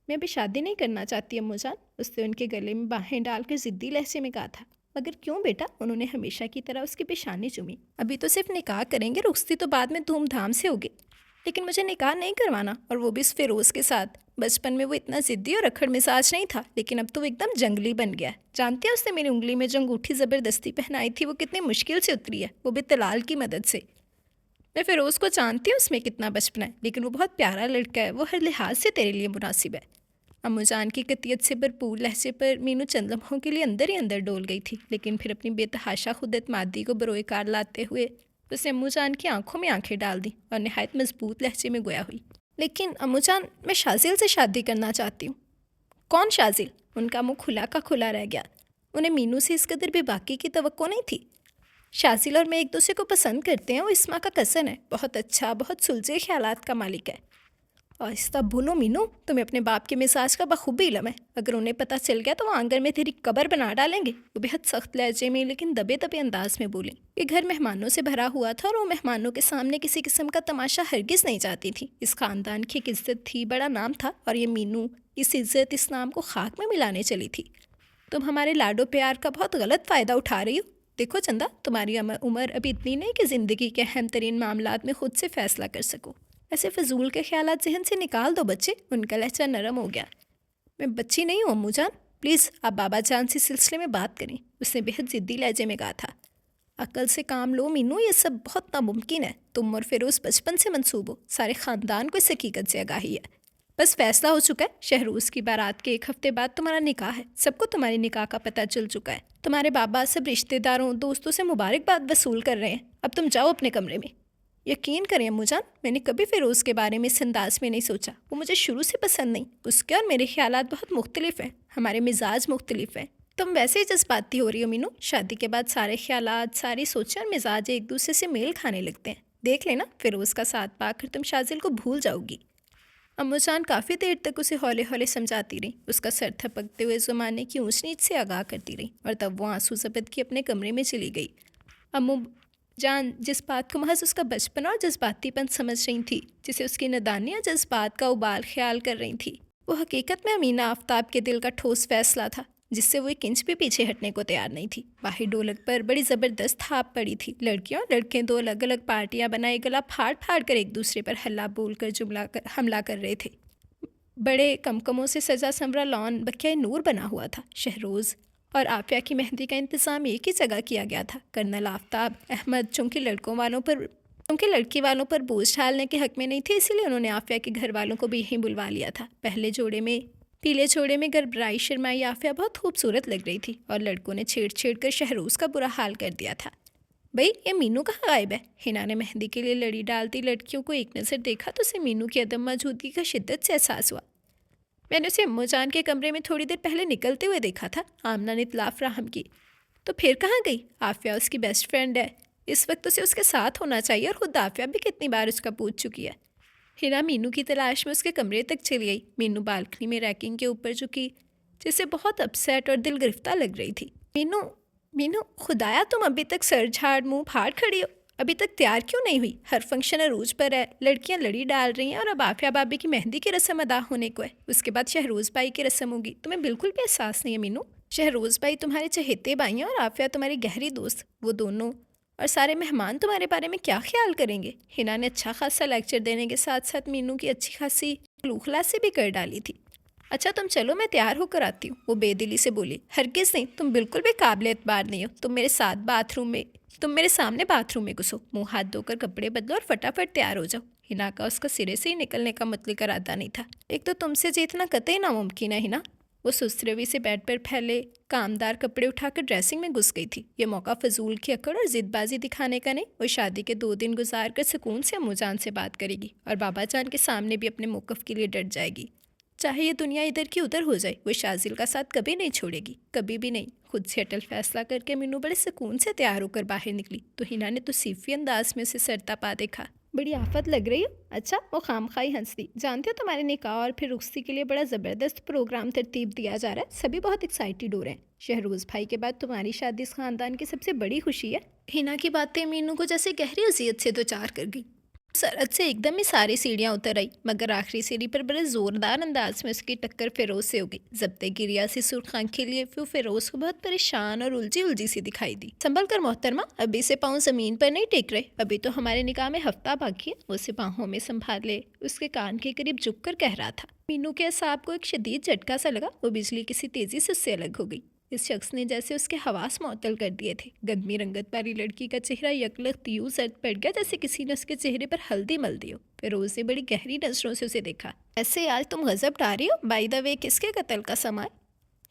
A: میں ابھی شادی نہیں کرنا چاہتی امو جان، اس نے ان کے گلے میں باہیں ڈال کر ضدی لہجے میں کہا تھا۔ مگر کیوں بیٹا؟ انہوں نے ہمیشہ کی طرح اس کی پیشانی چومی۔ ابھی تو صرف نکاح کریں گے، رخصتی تو بعد میں دھوم دھام سے ہوگی، لیکن مجھے نکاح نہیں کروانا، اور وہ بھی اس فیروز کے ساتھ۔ بچپن میں وہ اتنا ضدی اور رکھڑ مزاج نہیں تھا، لیکن اب تو وہ ایک دم جنگلی بن گیا ہے۔ جانتے ہیں اس نے میری انگلی میں جو انگوٹھی زبردستی پہنائی تھی وہ کتنی مشکل سے اتری ہے، وہ بھی طلال کی مدد سے۔ میں فیروز کو جانتی ہوں اس میں کتنا بچپنا ہے، لیکن وہ بہت پیارا لڑکا ہے، وہ ہر لحاظ سے تیرے لیے مناسب ہے۔ امو جان کی قطعیت سے بھرپور لہجے پر مینو چند لمحوں کے لیے اندر ہی اندر ڈول گئی تھی، لیکن پھر اپنی بے تحاشا خود اعتمادی کو بروئے کار لاتے ہوئے اس نے امو جان کی آنکھوں میں آنکھیں ڈال دیں اور نہایت مضبوط لہجے میں گویا ہوئی۔ لیکن امو جان، میں شازل سے شادی کرنا چاہتی ہوں۔ کون شازل؟ ان کا منہ کھلا کا کھلا رہ گیا۔ انہیں مینو سے اس قدر بے باکی کی توقع نہیں تھی۔ شازل اور میں ایک دوسرے کو پسند کرتے ہیں، وہ اسما کا کزن ہے، بہت اچھا، بہت سلجھے خیالات کا مالک ہے۔ آہستہ بولو مینو، تمہیں اپنے باپ کے مزاج کا بخوبی علم ہے، اگر انہیں پتہ چل گیا تو وہ آنگن میں تیری قبر بنا ڈالیں گے۔ وہ بہت سخت لہجے میں لیکن دبے دبے انداز میں بولیں۔ یہ گھر مہمانوں سے بھرا ہوا تھا اور وہ مہمانوں کے سامنے کسی قسم کا تماشا ہرگز نہیں چاہتی تھی۔ اس خاندان کی ایک عزت تھی، بڑا نام تھا، اور یہ مینو اس عزت، اس نام کو خاک میں ملانے چلی تھی۔ تم ہمارے لاڈو پیار کا بہت غلط فائدہ اٹھا رہی ہو۔ دیکھو چندہ، تمہاری عمر ابھی اتنی نہیں کہ زندگی کے اہم ترین معاملات میں خود سے فیصلہ کر سکو۔ ایسے فضول کے خیالات ذہن سے نکال دو بچے۔ ان کا لہجہ نرم ہو گیا۔ میں بچی نہیں ہوں امو جان، پلیز آپ بابا جان سے سلسلے میں بات کریں، اس نے بہت ضدی لہجے میں کہا تھا۔ عقل سے کام لو مینو، یہ سب بہت ناممکن ہے۔ تم اور فیروز بچپن سے منسوب ہو، سارے خاندان کو اس حقیقت سے آگاہی ہے۔ بس فیصلہ ہو چکا ہے، شہروز کی بارات کے 1 ہفتے بعد تمہارا نکاح ہے۔ سب کو تمہاری نکاح کا پتہ چل چکا ہے۔ تمہارے بابا سب رشتہ داروں، دوستوں سے مبارکباد وصول کر رہے ہیں۔ اب تم جاؤ اپنے کمرے میں۔ یقین کریں امو جان، میں نے کبھی فیروز کے بارے میں اس انداز میں نہیں سوچا۔ وہ مجھے شروع سے پسند نہیں۔ اس کے اور میرے خیالات بہت مختلف ہیں، ہمارے مزاج مختلف ہیں۔ تم ویسے ہی جذباتی ہو رہی ہو مینو، شادی کے بعد سارے خیالات، ساری سوچیں اور مزاج ایک دوسرے سے میل کھانے لگتے ہیں۔ دیکھ لینا، فیروز کا ساتھ پا کر تم شازل کو بھول جاؤ گی۔ امو جان کافی دیر تک اسے ہولے ہولے سمجھاتی رہی، اس کا سر تھپکتے ہوئے زمانے کی اونچ نیچ سے آگاہ کرتی رہی، اور تب وہ آنسو ضبط کی اپنے کمرے میں چلی گئی۔ امو جان جس بات کو محض اس کا بچپن اور جذباتی پن سمجھ رہی تھی، جسے اس کی ندانی اور جذبات کا ابال خیال کر رہی تھی، وہ حقیقت میں امینہ آفتاب کے دل کا ٹھوس فیصلہ تھا، جس سے وہ ایک انچ بھی پیچھے ہٹنے کو تیار نہیں تھی۔ باہر ڈولک پر بڑی زبردست ہاپ پڑی تھی۔ لڑکیاں اور لڑکے دو الگ الگ پارٹیاں بنائے گلا پھاڑ پھاڑ کر ایک دوسرے پر ہلا بول کر حملہ کر رہے تھے۔ بڑے کمکموں سے سجا سنورا لان بقیہ نور بنا ہوا تھا۔ شہروز اور عافیہ کی مہندی کا انتظام ایک ہی جگہ کیا گیا تھا۔ کرنل آفتاب احمد چونکہ لڑکی والوں پر بوجھ ڈالنے کے حق میں نہیں تھے، اسی لیے انہوں نے عافیہ کے گھر والوں کو بھی یہیں بلوا لیا تھا۔ پیلے جوڑے میں گربرائی شرمائی عافیہ بہت خوبصورت لگ رہی تھی، اور لڑکوں نے چھیڑ چھیڑ کر شہروز کا برا حال کر دیا تھا۔ بھئی یہ مینو کہاں غائب ہے؟ ہنا نے مہندی کے لیے لڑی ڈالتی لڑکیوں کو ایک نظر دیکھا تو اسے مینو کی عدم موجودگی کا شدت سے احساس ہوا۔ میں نے اسے امو جان کے کمرے میں تھوڑی دیر پہلے نکلتے ہوئے دیکھا تھا، آمنہ نے اطلاع فراہم کی۔ تو پھر کہاں گئی؟ عافیہ اس کی بیسٹ فرینڈ ہے، اس وقت اسے اس کے ساتھ ہونا چاہیے، اور خود عافیہ بھی کتنی بار اس کا پوچھ چکی ہے۔ ہنا مینو کی تلاش میں اس کے کمرے تک چلی گئی۔ مینو بالکنی میں ریکنگ کے اوپر جھکی، جسے بہت اپسیٹ اور دل گرفتہ لگ رہی تھی۔ مینو خدایا، تم ابھی تک سر جھاڑ منہ پھاڑ کھڑی ہو، ابھی تک تیار کیوں نہیں ہوئی؟ ہر فنکشن عروج پر ہے، لڑکیاں لڑی ڈال رہی ہیں، اور اب عافیہ بابی کی مہندی کی رسم ادا ہونے کو ہے، اس کے بعد شہروز بھائی کی رسم ہوگی۔ تمہیں بالکل بھی احساس نہیں ہے مینو؟ شہروز بھائی تمہارے چہیتے بھائی ہیں، اور عافیہ تمہاری گہری دوست، وہ دونوں اور سارے مہمان تمہارے بارے میں کیا خیال کریں گے؟ ہنا نے اچھا خاصا لیکچر دینے کے ساتھ ساتھ مینو کی اچھی خاصی خلوخلا سے بھی کر ڈالی تھی۔ اچھا تم چلو میں تیار ہو کر آتی ہوں، وہ بے دلی سے بولی۔ ہرگز نہیں، تم بالکل بھی قابل اعتبار نہیں ہو، تم میرے سامنے باتھ روم میں گھسو، منہ ہاتھ دھو کر کپڑے بدلو اور فٹافٹ تیار ہو جاؤ۔ ہنا کا اس کا سرے سے ہی نکلنے کا مطلق ارادہ نہیں تھا۔ ایک تو تم سے جیتنا قطعی ناممکن ہے ہنا۔ وہ سست روی سے بیڈ پر پھیلے کامدار کپڑے اٹھا کر ڈریسنگ میں گھس گئی تھی۔ یہ موقع فضول کی اکڑ اور ضد بازی دکھانے کا نہیں، وہ شادی کے 2 دن گزار کر سکون سے امو جان سے بات کرے گی اور بابا جان کے سامنے بھی اپنے موقف کے لیے ڈٹ جائے گی۔ چاہے یہ دنیا ادھر کی ادھر ہو جائے، وہ شازل کا ساتھ کبھی نہیں چھوڑے گی، کبھی بھی نہیں۔ خود سے اٹل فیصلہ کر کے مینو بڑے سکون سے تیار ہو کر باہر نکلی تو ہنا نے توصیفی انداز میں اسے سرتا پا دیکھا۔ بڑی آفت لگ رہی ہو۔ اچھا، وہ خام خواہی ہنس دی۔ جانتے ہو تمہارے نکاح اور پھر رخصتی کے لیے بڑا زبردست پروگرام ترتیب دیا جا رہا ہے، سبھی بہت ایکسائٹیڈ ہو رہے ہیں۔ شہروز بھائی کے بعد تمہاری شادی اس خاندان کی سب سے بڑی خوشی ہے۔ ہنا کی باتیں مینو کو جیسے گہری اذیت سے دوچار کر گئی۔ سرحد سے ایک دم ہی ساری سیڑھیاں اتر آئی، مگر آخری سیڑھی پر بڑے زوردار انداز میں اس کی ٹکر فیروز سے ہوگی۔ ضبط گریا سی سرخ آنکھ کے لیے وہ فیروز کو بہت پریشان اور الجھی سی دکھائی دی۔ سنبھل کر محترمہ، ابھی سے پاؤں زمین پر نہیں ٹیک رہے، ابھی تو ہمارے نکاح میں ہفتہ باقی ہے۔ وہ اسے باہوں میں سنبھال لے اس کے کان کے قریب جھک کر کہہ رہا تھا۔ مینو کے اعصاب کو ایک شدید جھٹکا سا لگا، وہ بجلی کسی تیزی سے اس سے الگ ہو گئی۔ اس شخص نے جیسے اس کے حواس معطل کر دیے تھے۔ گندمی رنگت والی لڑکی کا چہرہ یکلخت یوں زرد پڑ گیا جیسے کسی نے اس کے چہرے پر ہلدی مل دی ہو۔ فیروز نے بڑی گہری نظروں سے اسے دیکھا۔ ایسے آج تم غضب ڈا رہی ہو؟ بائی دا وے کس کے قتل کا سما ہے؟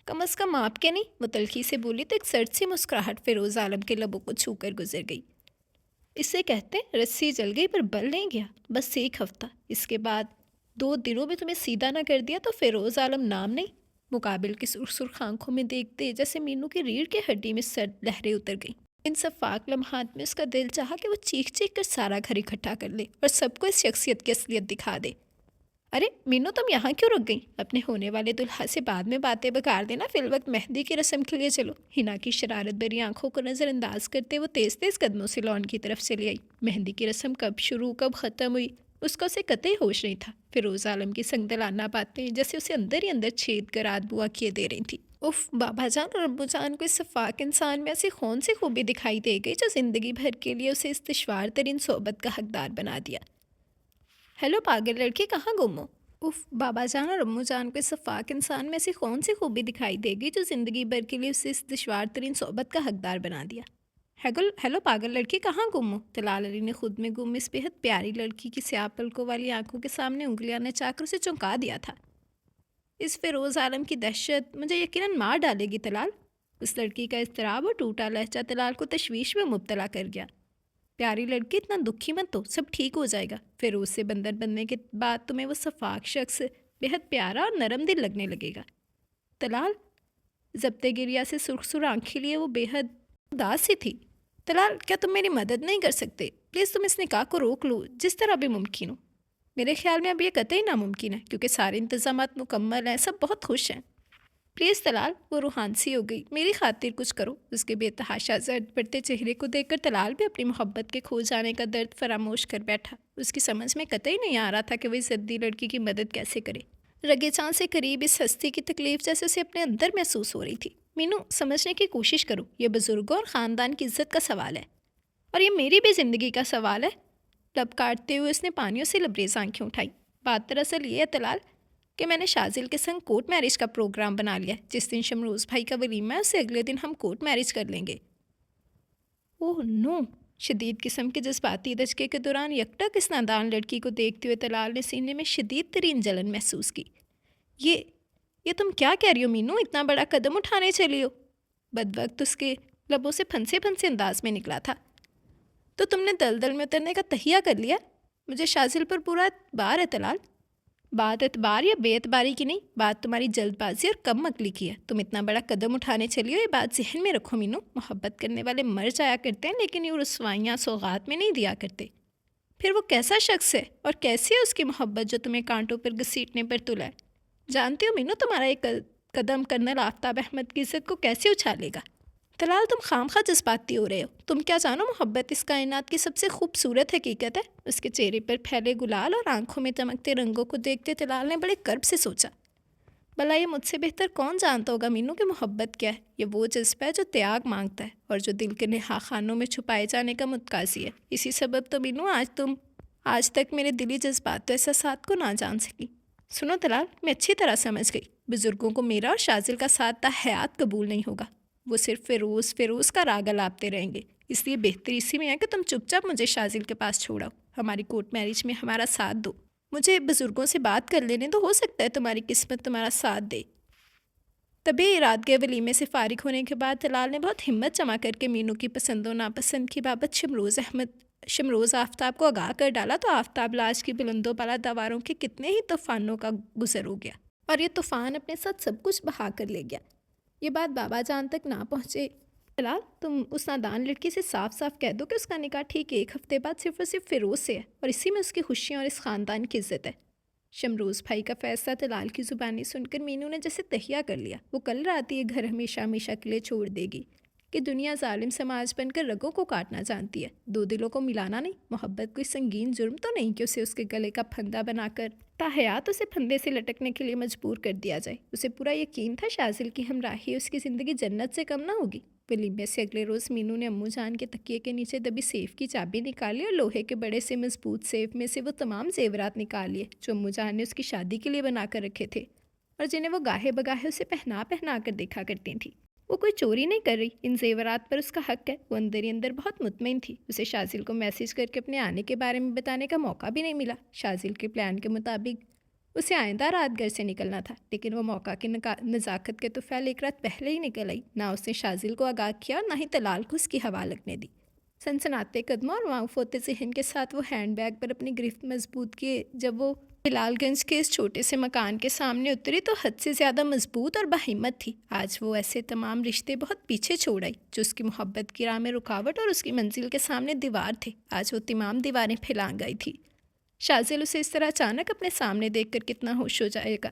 A: کم از کم آپ کے نہیں، وہ تلخی سے بولی تو ایک سرد سی مسکراہٹ فیروز عالم کے لبوں کو چھو کر گزر گئی۔ اسے کہتے رسی جل گئی پر بل نہیں گیا، بس ایک ہفتہ، اس کے بعد 2 دنوں میں تمہیں سیدھا نہ کر دیا تو فیروز عالم نام نہیں۔ مقابل کی سرخ آنکھوں میں دیکھتے جیسے مینو کی ریڑھ کے ہڈی میں سرد لہریں اتر گئیں۔ ان شفاق لمحات میں اس کا دل چاہا کہ وہ چیخ کر سارا گھر اکٹھا کر لے اور سب کو اس شخصیت کی اصلیت دکھا دے۔ ارے مینو، تم یہاں کیوں رک گئی؟ اپنے ہونے والے دلہا سے بعد میں باتیں بگاڑ دینا، فی الوقت مہندی کی رسم کے لیے چلو۔ ہنا کی شرارت بھری آنکھوں کو نظر انداز کرتے وہ تیز قدموں سے لان کی طرف چلی آئی۔ مہندی کی رسم کب شروع کب ختم ہوئی اس کا اسے قطعی ہوش نہیں تھا۔ فیروز عالم کی سنگ دلانہ باتیں جیسے اسے اندر ہی اندر چھید کر آد بوا کیے دے رہی تھی۔ اف، بابا جان اور ابو جان کو اس شفاق انسان میں ایسی کون سی خوبی دکھائی دے گئی جو زندگی بھر کے لیے اسے اس دشوار ترین صحبت کا حقدار بنا دیا۔ ہیلو پاگل لڑکی، کہاں گم ہو؟ اف، بابا جان اور امو جان کو اس شفاق انسان میں ایسی کون سی خوبی دکھائی دے گی جو زندگی بھر کے لیے اسے اس دشوار ترین صحبت کا حقدار بنا دیا۔ ہیلو پاگل لڑکی، کہاں گم ہو؟ طلال علی نے خود میں گم اس بےحد پیاری لڑکی کی سیاہ پلکوں والی آنکھوں کے سامنے انگلیاں نچا کر اسے چونکا دیا تھا۔ اس فیروز عالم کی دہشت مجھے یقیناً مار ڈالے گی طلال۔ اس لڑکی کا اضطراب اور ٹوٹا لہجہ طلال کو تشویش میں مبتلا کر گیا۔ پیاری لڑکی، اتنا دکھی مت ہو، سب ٹھیک ہو جائے گا۔ فیروز سے بندر بننے کے بعد تمہیں وہ شفاق شخص بےحد پیارا اور نرم دل لگنے لگے گا۔ طلال، ضبط گریا سے سرخ آنکھ لیے وہ بےحد اداس سی تھی۔ طلال، کیا تم میری مدد نہیں کر سکتے؟ پلیز تم اس نکاح کو روک لو جس طرح بھی ممکن ہو۔ میرے خیال میں اب یہ قطعی ناممکن ہے کیونکہ سارے انتظامات مکمل ہیں، سب بہت خوش ہیں۔ پلیز طلال، وہ روحانسی ہو گئی، میری خاطر کچھ کرو۔ اس کے بے تحاشا زرد پڑتے چہرے کو دیکھ کر طلال بھی اپنی محبت کے کھو جانے کا درد فراموش کر بیٹھا۔ اس کی سمجھ میں قطعی نہیں آ رہا تھا کہ وہ اس ضدی لڑکی کی مدد کیسے کرے۔ رگے چاند سے قریب اس ہستی کی تکلیف جیسے اسے اپنے اندر محسوس ہو رہی تھی۔ مینو، سمجھنے کی کوشش کرو، یہ بزرگوں اور خاندان کی عزت کا سوال ہے، اور یہ میری بھی زندگی کا سوال ہے۔ لب کاٹتے ہوئے اس نے پانیوں سے لبریز آنکھیں اٹھائی۔ بات دراصل یہ ہے طلال کہ میں نے شازل کے سنگ کورٹ میرج کا پروگرام بنا لیا ہے۔ جس دن شمروز بھائی کا ولیمہ ہے اسے اگلے دن ہم کورٹ میرج کر لیں گے۔ اوہ نو! شدید قسم کے جذباتی دھچکے کے دوران یکٹک اس نادان لڑکی کو دیکھتے ہوئے طلال نے سینے میں شدید ترین جلن محسوس کی۔ یہ تم کیا کہہ رہی ہو مینو؟ اتنا بڑا قدم اٹھانے چلی ہو؟ بدوقت اس کے لبوں سے پھنسے انداز میں نکلا تھا۔ تو تم نے دلدل میں اترنے کا تہیہ کر لیا؟ مجھے شازل پر پورا اعتبار ہے طلال۔ بات اعتبار یا بے اعتباری کی نہیں، بات تمہاری جلد بازی اور کم عقلی کی ہے۔ تم اتنا بڑا قدم اٹھانے چلی ہو، یہ بات ذہن میں رکھو مینو۔ محبت کرنے والے مر جایا کرتے ہیں لیکن یہ رسوائیاں سوغات میں نہیں دیا کرتے۔ پھر وہ کیسا شخص ہے اور کیسی ہے اس کی محبت جو تمہیں کانٹوں پر گھسیٹنے پر تلا ہے؟ جانتی ہو مینو، تمہارا ایک قدم کرنل آفتاب احمد کی عزت کو کیسے اچھالے گا؟ طلال، تم خامخواہ جذباتی ہو رہے ہو۔ تم کیا جانو محبت اس کائنات کی سب سے خوبصورت حقیقت ہے۔ اس کے چہرے پر پھیلے گلال اور آنکھوں میں چمکتے رنگوں کو دیکھتے طلال نے بڑے کرب سے سوچا، بھلا یہ مجھ سے بہتر کون جانتا ہوگا مینو کہ محبت کیا ہے؟ یہ وہ جذبہ ہے جو تیاگ مانگتا ہے اور جو دل کے نہا خانوں میں چھپائے جانے کا متقاضی ہے۔ اسی سبب تو مینو آج تک میرے دلی جذبات و احساسات کو نہ جان سکی۔ سنو طلال، میں اچھی طرح سمجھ گئی، بزرگوں کو میرا اور شازل کا ساتھ تا حیات قبول نہیں ہوگا۔ وہ صرف فیروز کا راگ الاپتے رہیں گے۔ اس لیے بہتر اسی میں ہے کہ تم چپ چاپ مجھے شازل کے پاس چھوڑاؤ، ہماری کورٹ میرج میں ہمارا ساتھ دو۔ مجھے بزرگوں سے بات کر لینے تو، ہو سکتا ہے تمہاری قسمت تمہارا ساتھ دے۔ تبھی رات کے ولیمے سے فارغ ہونے کے بعد طلال نے بہت ہمت جمع کر کے مینو کی پسند و ناپسند کی بابت شمروز آفتاب کو آگاہ کر ڈالا تو آفتاب لاج کی بلند و بالا دیواروں کے کتنے ہی طوفانوں کا گزر ہو گیا، اور یہ طوفان اپنے ساتھ سب کچھ بہا کر لے گیا۔ یہ بات بابا جان تک نہ پہنچے۔ طلال، تم اس نادان لڑکی سے صاف صاف کہہ دو کہ اس کا نکاح ٹھیک 1 ہفتے بعد صرف اور صرف فیروز سے ہے، اور اسی میں اس کی خوشیاں اور اس خاندان کی عزت ہے۔ شمروز بھائی کا فیصلہ طلال کی زبانی سن کر مینو نے جیسے تہیہ کر لیا۔ وہ کل رات یہ گھر ہمیشہ ہمیشہ کے لیے چھوڑ دے گی کہ دنیا ظالم سماج بن کر رگوں کو کاٹنا جانتی ہے، 2 دلوں کو ملانا نہیں۔ محبت کوئی سنگین جرم تو نہیں کہ اسے اس کے گلے کا پھندہ بنا کر تا حیات اسے پھندے سے لٹکنے کے لیے مجبور کر دیا جائے۔ اسے پورا یقین تھا شازل کی ہمراہی اس کی زندگی جنت سے کم نہ ہوگی۔ ولیمے سے اگلے روز مینو نے امو جان کے تکیے کے نیچے دبی سیف کی چابی نکالی اور لوہے کے بڑے سے مضبوط سیف میں سے وہ تمام زیورات نکال لیے جو امو جان نے اس کی شادی کے لیے بنا کر رکھے تھے، اور جنہیں وہ گاہے بگاہے اسے پہنا کر دیکھا کرتی تھیں۔ وہ کوئی چوری نہیں کر رہی، ان زیورات پر اس کا حق ہے۔ وہ اندر ہی اندر بہت مطمئن تھی۔ اسے شازل کو میسج کر کے اپنے آنے کے بارے میں بتانے کا موقع بھی نہیں ملا۔ شازل کے پلان کے مطابق اسے آئندہ رات گھر سے نکلنا تھا، لیکن وہ موقع کی نزاکت کے طفیل 1 رات پہلے ہی نکل آئی۔ نہ اس نے شازل کو آگاہ کیا اور نہ ہی طلال کو اس کی ہوا لگنے دی۔ سنسناتے قدموں اور واؤ فوتے ذہن کے ساتھ وہ ہینڈ بیگ پر اپنی گرفت مضبوط کیے جب وہ ہلال گنج کے اس چھوٹے سے مکان کے سامنے اتری تو حد سے زیادہ مضبوط اور باہمت تھی۔ آج وہ ایسے تمام رشتے بہت پیچھے چھوڑ آئی جو اس کی محبت کی راہ میں رکاوٹ اور اس کی منزل کے سامنے دیوار تھے۔ آج وہ تمام دیواریں پھیلانگ آئی تھی۔ شازل اسے اس طرح اچانک اپنے سامنے دیکھ کر کتنا ہوش ہو جائے گا۔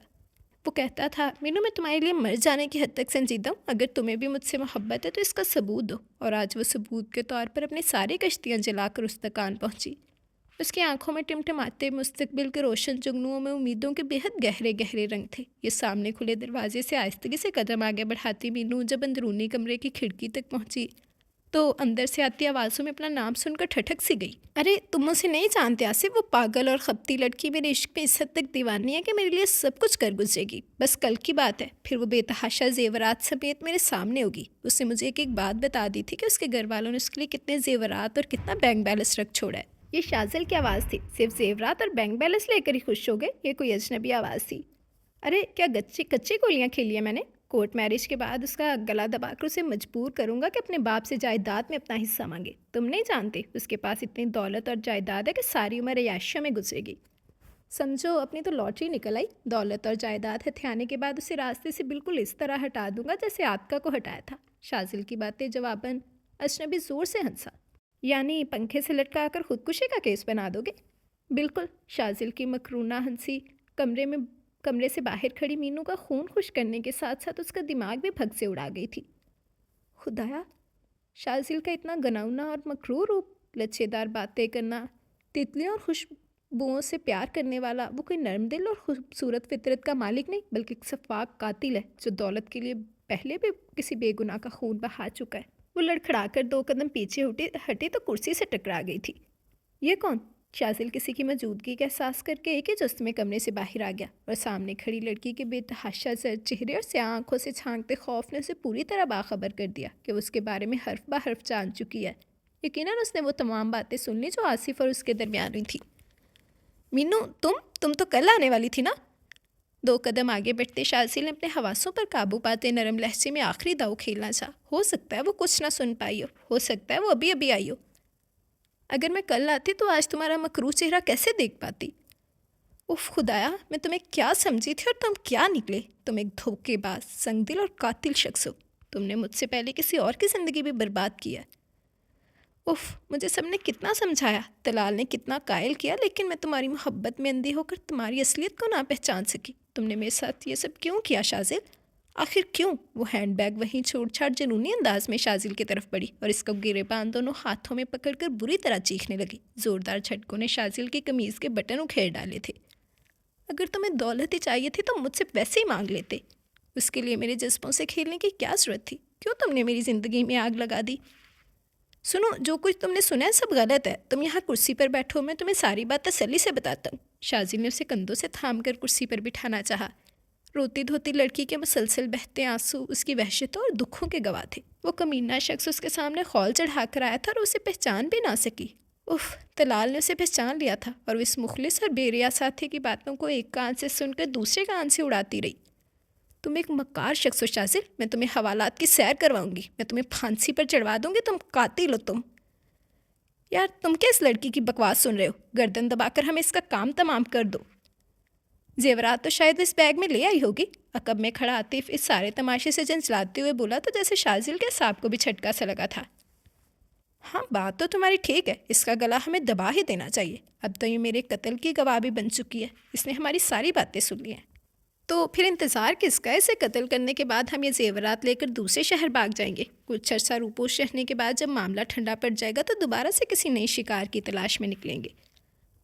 A: وہ کہتا تھا، مینو میں تمہارے لیے مر جانے کی حد تک سنجیدہ ہوں، اگر تمہیں بھی مجھ سے محبت ہے تو اس کا ثبوت دو۔ اور آج وہ ثبوت کے طور پر اپنی ساری کشتیاں جلا کر اس تک آن پہنچی۔ اس کی آنکھوں میں ٹمٹماتے مستقبل کے روشن جگنوؤں میں امیدوں کے بہت گہرے گہرے رنگ تھے۔ یہ سامنے کھلے دروازے سے آہستگی سے قدم آگے بڑھاتی مینو جب اندرونی کمرے کی کھڑکی تک پہنچی تو اندر سے آتی آوازوں میں اپنا نام سن کر ٹھٹک سی گئی۔ ارے تم اسے نہیں جانتے آصف، وہ پاگل اور خپتی لڑکی میرے عشق میں اس حد تک دیوانی ہے کہ میرے لیے سب کچھ کر گزرے گی۔ بس کل کی بات ہے، پھر وہ بے تحاشا زیورات سمیت میرے سامنے ہوگی۔ اس نے مجھے ایک بات بتا دی تھی کہ اس کے گھر والوں نے اس کے لیے کتنے زیورات اور کتنا بینک بیلنس رکھ چھوڑا ہے۔ یہ شازل کی آواز تھی۔ صرف زیورات اور بینک بیلنس لے کر ہی خوش ہو گئے؟ یہ کوئی اجنبی آواز تھی؟ ارے کیا کچی گولیاں کھیلی ہیں میں نے؟ کورٹ میرج کے بعد اس کا گلا دبا کر اسے مجبور کروں گا کہ اپنے باپ سے جائیداد میں اپنا حصہ مانگے۔ تم نہیں جانتے اس کے پاس اتنی دولت اور جائیداد ہے کہ ساری عمر عیاشیوں میں گزرے گی۔ سمجھو اپنی تو لاٹری نکل آئی۔ دولت اور جائیداد ہتھیانے کے بعد اسے راستے سے بالکل اس طرح ہٹا دوں گا جیسے آتکا کو ہٹایا تھا۔ شازل کی باتیں جواباً اجنبی زور سے ہنسا۔ یعنی پنکھے سے لٹکا کر خودکشی کا کیس بنا دو گے؟ بالکل۔ شازل کی مکرونہ ہنسی کمرے سے باہر کھڑی مینو کا خون خوش کرنے کے ساتھ ساتھ اس کا دماغ بھی پھگ سے اڑا گئی تھی۔ خدایا، شازل کا اتنا گناؤنا اور مکرو روپ، لچے دار باتیں کرنا، تتلیوں اور خوشبوؤں سے پیار کرنے والا، وہ کوئی نرم دل اور خوبصورت فطرت کا مالک نہیں بلکہ ایک سفاک قاتل ہے جو دولت کے لیے پہلے بھی کسی بے گناہ کا خون بہا چکا ہے۔ وہ لڑکھڑا کر 2 قدم پیچھے ہٹی تو کرسی سے ٹکرا گئی تھی۔ یہ کون؟ شازل کسی کی موجودگی کا احساس کر کے ایک ہی جست میں کمرے سے باہر آ گیا، اور سامنے کھڑی لڑکی کے بے تحاشا زرد چہرے اور سیاہ آنکھوں سے چھانکتے خوف نے اسے پوری طرح باخبر کر دیا کہ وہ اس کے بارے میں حرف بہ حرف جان چکی ہے۔ یقیناً اس نے وہ تمام باتیں سن لی جو آصف اور اس کے درمیان ہوئی تھیں۔ مینو، تم تو کل آنے والی تھی نا؟ 2 قدم آگے بڑھتے شازل نے اپنے حواسوں پر قابو پاتے نرم لہجے میں آخری داؤ کھیلنا چاہا۔ ہو سکتا ہے وہ کچھ نہ سن پائی ہو سکتا ہے وہ ابھی آئی ہو۔ اگر میں کل آتی تو آج تمہارا مکروہ چہرہ کیسے دیکھ پاتی؟ اف خدایا، میں تمہیں کیا سمجھی تھی اور تم کیا نکلے؟ تم ایک دھوکے باز، سنگ دل اور قاتل شخص ہو۔ تم نے مجھ سے پہلے کسی اور کی زندگی بھی برباد کیا۔ اف، مجھے سب نے کتنا سمجھایا، طلال نے کتنا قائل کیا، لیکن میں تمہاری محبت میں اندھی ہو کر تمہاری اصلیت کو نہ پہچان سکی۔ تم نے میرے ساتھ یہ سب کیوں کیا شازل؟ آخر کیوں؟ وہ ہینڈ بیگ وہیں چھوڑ چھاڑ جنونی انداز میں شازل کی طرف بڑھی اور اس کو گریبان دونوں ہاتھوں میں پکڑ کر بری طرح چیخنے لگی۔ زوردار جھٹکوں نے شازل کی قمیض کے بٹن اکھیڑ ڈالے تھے۔ اگر تمہیں دولت ہی چاہیے تھی تو مجھ سے ویسے ہی مانگ لیتے۔ اس کے لیے میرے جذبوں سے کھیلنے کی کیا ضرورت تھی؟ کیوں تم نے میری زندگی میں آگ لگا دی؟ سنو، جو کچھ تم نے سنا ہے سب غلط ہے. تم یہاں کرسی پر بیٹھو، میں تمہیں ساری بات تسلی سے بتاتا ہوں. شازل نے اسے کندھوں سے تھام کر کرسی پر بٹھانا چاہا. روتی دھوتی لڑکی کے مسلسل بہتے آنسو اس کی وحشتوں اور دکھوں کے گواہ تھے. وہ کمینہ شخص اس کے سامنے خول چڑھا کر آیا تھا اور اسے پہچان بھی نہ سکی. اف، طلال نے اسے پہچان لیا تھا اور وہ اس مخلص اور بے ریا ساتھی کی باتوں کو ایک کان سے سن کر دوسرے کان سے اڑاتی رہی. تم ایک مکار شخص ہو شازل، میں تمہیں حوالات کی سیر کرواؤں گی، میں تمہیں پھانسی پر چڑھوا دوں گی، تم قاتل ہو تم. یار تم کیا اس لڑکی کی بکواس سن رہے ہو؟ گردن دبا کر ہمیں اس کا کام تمام کر دو. زیورات تو شاید اس بیگ میں لے آئی ہوگی. عقب میں کھڑا عاطف اس سارے تماشے سے جنجلاتے ہوئے بولا تو جیسے شازل کے سانپ کو بھی جھٹکا سا لگا تھا. ہاں بات تو تمہاری ٹھیک ہے، اس کا گلا ہمیں دبا ہی دینا چاہیے. اب تو یہ میرے قتل کی گواہ بھی بن چکی ہے، اس نے ہماری ساری باتیں سن لی ہیں. تو پھر انتظار کس کا؟ اسے قتل کرنے کے بعد ہم یہ زیورات لے کر دوسرے شہر بھاگ جائیں گے. کچھ عرصہ روپوش رہنے کے بعد جب معاملہ ٹھنڈا پڑ جائے گا تو دوبارہ سے کسی نئے شکار کی تلاش میں نکلیں گے.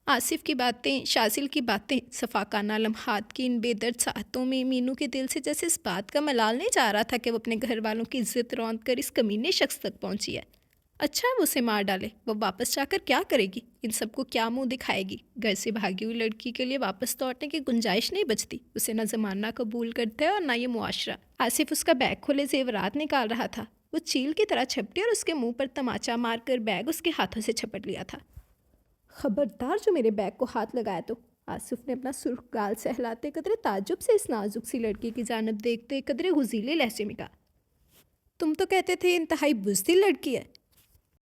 A: آصف کی باتیں، شازل کی باتیں، صفاقانہ لمحات کی ان بے درد ساعتوں میں مینو کے دل سے جیسے اس بات کا ملال نہیں جا رہا تھا کہ وہ اپنے گھر والوں کی عزت روند کر اس کمینے شخص تک پہنچی ہے. اچھا وہ اسے مار ڈالے، وہ واپس جا کر کیا کرے گی؟ ان سب کو کیا منہ دکھائے گی؟ گھر سے بھاگی ہوئی لڑکی کے لیے واپس لوٹنے کی گنجائش نہیں بچتی. اسے نہ زمانہ قبول کرتا ہے اور نہ یہ معاشرہ. آصف اس کا بیگ کھولے زیورات نکال رہا تھا. وہ چیل کی طرح چھپٹی اور اس کے منہ پر تماچا مار کر بیگ اس کے ہاتھوں سے چھپٹ لیا تھا. خبردار جو میرے بیگ کو ہاتھ لگایا تو. آصف نے اپنا سرخ گال سہلاتے قدرے تعجب سے اس نازک سی لڑکی کی جانب دیکھتے قدرے غزیلے لہجے میں کہا، تم تو کہتے تھے انتہائی بزدل لڑکی ہے.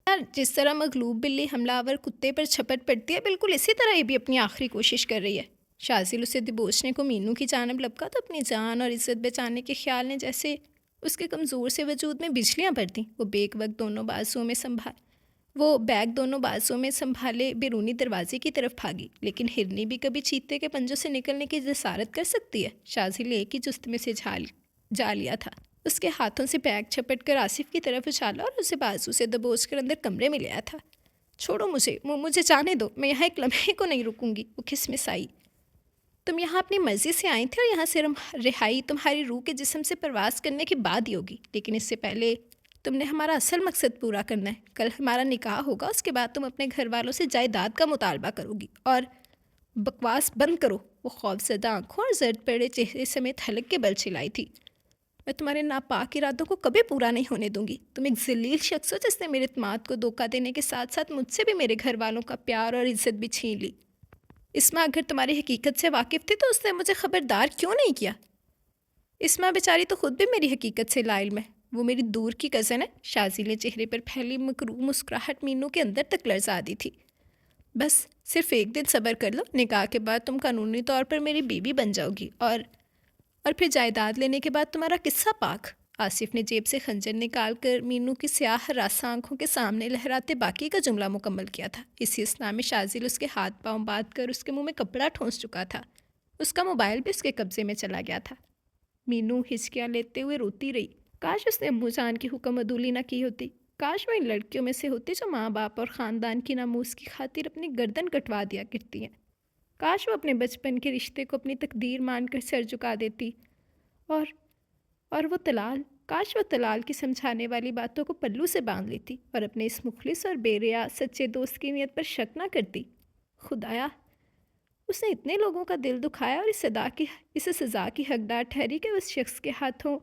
A: یار جس طرح مغلوب بلی حملہ آور کتے پر چھپٹ پڑتی ہے، بالکل اسی طرح یہ بھی اپنی آخری کوشش کر رہی ہے. شازل اسے دبوچنے کو مینو کی جانب لپکا تو اپنی جان اور عزت بچانے کے خیال نے جیسے اس کے کمزور سے وجود میں بجلیاں پڑ دیں. وہ بیگ دونوں بازوں میں سنبھالے بیرونی دروازے کی طرف بھاگی. لیکن ہرنی بھی کبھی چیتے کے پنجوں سے نکلنے کی جسارت کر سکتی ہے. شازل ایک ہی جست میں سے جا لیا تھا. اس کے ہاتھوں سے بیگ چھپٹ کر آصف کی طرف اچھالا اور اسے بازو سے دبوچ کر اندر کمرے میں لے آیا تھا. چھوڑو مجھے جانے دو، میں یہاں ایک لمحے کو نہیں رکوں گی. وہ کھسمس آئی. تم یہاں اپنی مرضی سے آئی تھے اور یہاں سے رہائی تمہاری روح کے جسم سے پرواز کرنے کے بعد ہی ہوگی. لیکن اس سے پہلے تم نے ہمارا اصل مقصد پورا کرنا ہے. کل ہمارا نکاح ہوگا، اس کے بعد تم اپنے گھر والوں سے جائیداد کا مطالبہ کرو گی. اور بکواس بند کرو. وہ خوف زدہ آنکھوں اور زرد پڑے چہرے سمیت حلق کے بل چلائی تھی. میں تمہارے ناپاک ارادوں کو کبھی پورا نہیں ہونے دوں گی. تم ایک ذلیل شخص ہو جس نے میرے اعتماد کو دھوکہ دینے کے ساتھ ساتھ مجھ سے بھی میرے گھر والوں کا پیار اور عزت بھی چھین لی. اسما اگر تمہاری حقیقت سے واقف تھی تو اس نے مجھے خبردار کیوں نہیں کیا؟ اسما بیچاری تو خود بھی میری حقیقت سے لا علم ہے. وہ میری دور کی کزن ہے. شازل نے چہرے پر پھیلی مکروہ مسکراہٹ مینو کے اندر تک لرزا دی تھی. بس صرف ایک دن صبر کر لو، نکاح کے بعد تم قانونی طور پر میری بیوی بن جاؤ گی. اور پھر جائیداد لینے کے بعد تمہارا قصہ پاک. آصف نے جیب سے خنجر نکال کر مینو کی سیاہ راسا آنکھوں کے سامنے لہراتے باقی کا جملہ مکمل کیا تھا. اسی اثنا میں شازل اس کے ہاتھ پاؤں باندھ کر اس کے منہ میں کپڑا ٹھونس چکا تھا. اس کا موبائل بھی اس کے قبضے میں چلا گیا تھا. مینو ہچکیاں لیتے ہوئے روتی رہی. کاش اس نے ابو جان کی حکم عدولی نہ کی ہوتی. کاش وہ ان لڑکیوں میں سے ہوتی جو ماں باپ اور خاندان کی ناموس کی خاطر اپنی گردن کٹوا دیا کرتی ہیں. کاش وہ اپنے بچپن کے رشتے کو اپنی تقدیر مان کر سر جھکا دیتی. اور وہ کاش وہ طلال کی سمجھانے والی باتوں کو پلو سے باندھ لیتی اور اپنے اس مخلص اور بے ریا سچے دوست کی نیت پر شک نہ کرتی. خدایا، اس نے اتنے لوگوں کا دل دکھایا اور اس سزا کی حقدار ٹھہری کہ اس شخص کے ہاتھوں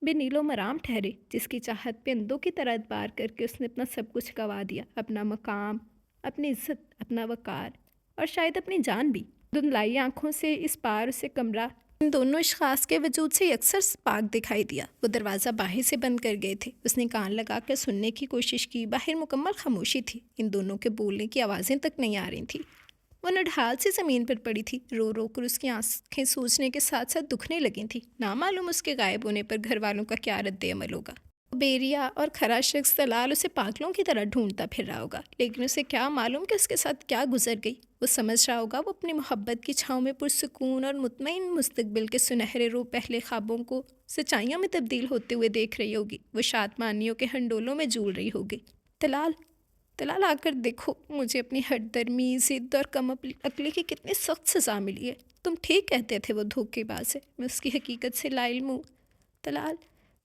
A: بے نیل و مرام ٹھہرے جس کی چاہت پہ اندھوں کی طرح ادبار کر کے اس نے اپنا سب کچھ گوا دیا. اپنا مقام، اپنی عزت، اپنا وقار اور شاید اپنی جان بھی. دھندلائی آنکھوں سے اس پار اسے کمرہ ان دونوں اشخاص کے وجود سے اکثر پاک دکھائی دیا. وہ دروازہ باہر سے بند کر گئے تھے. اس نے کان لگا کر سننے کی کوشش کی. باہر مکمل خاموشی تھی. ان دونوں کے بولنے کی آوازیں تک نہیں آ رہی تھیں. وہ نڈھال سی زمین پر پڑی تھی. رو رو کر اس کی آنکھیں سوجنے کے ساتھ ساتھ دکھنے لگی تھیں. نامعلوم اس کے غائب ہونے پر گھر والوں کا کیا رد عمل ہوگا. بیریا اور کھرا شخص طلال اسے پاگلوں کی طرح ڈھونڈتا پھر رہا ہوگا. لیکن اسے کیا معلوم کہ اس کے ساتھ کیا گزر گئی. وہ سمجھ رہا ہوگا وہ اپنی محبت کی چھاؤں میں پرسکون اور مطمئن مستقبل کے سنہرے رو پہلے خوابوں کو سچائیوں میں تبدیل ہوتے ہوئے دیکھ رہی ہوگی. وہ شادمانیوں کے ہنڈولوں میں جھول رہی ہوگی. طلال آ کر دیکھو، مجھے اپنی ہٹ درمی، ضد اور کم عقلی کی کتنی سخت سزا ملی ہے. تم ٹھیک کہتے تھے وہ دھوکے باز ہے. میں اس کی حقیقت سے لا علم ہوں.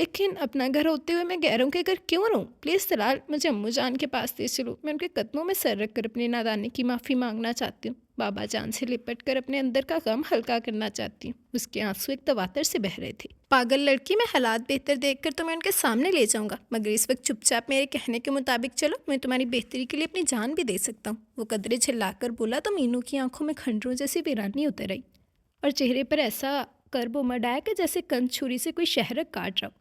A: لیکن اپنا گھر ہوتے ہوئے میں غیروں کے گھر کیوں رہوں؟ پلیز طلال، مجھے امو جان کے پاس لے چلو، میں ان کے قدموں میں سر رکھ کر اپنی نادانی کی معافی مانگنا چاہتی ہوں، بابا جان سے لپٹ کر اپنے اندر کا غم ہلکا کرنا چاہتی ہوں۔ اس کے آنسو ایک تواتر سے بہہ رہے تھے۔ پاگل لڑکی، میں حالات بہتر دیکھ کر تمہیں ان کے سامنے لے جاؤں گا، مگر اس وقت چپ چاپ میرے کہنے کے مطابق چلو، میں تمہاری بہتری کے لیے اپنی جان بھی دے سکتا ہوں۔ وہ قدرے جھلا کر بولا تو مینو کی آنکھوں میں کھنڈروں جیسی ویرانی اتر آئی اور چہرے پر ایسا کرب امڈ آیا کہ جیسے کنچ چھری سے کوئی شہرک کاٹ رہا ہو۔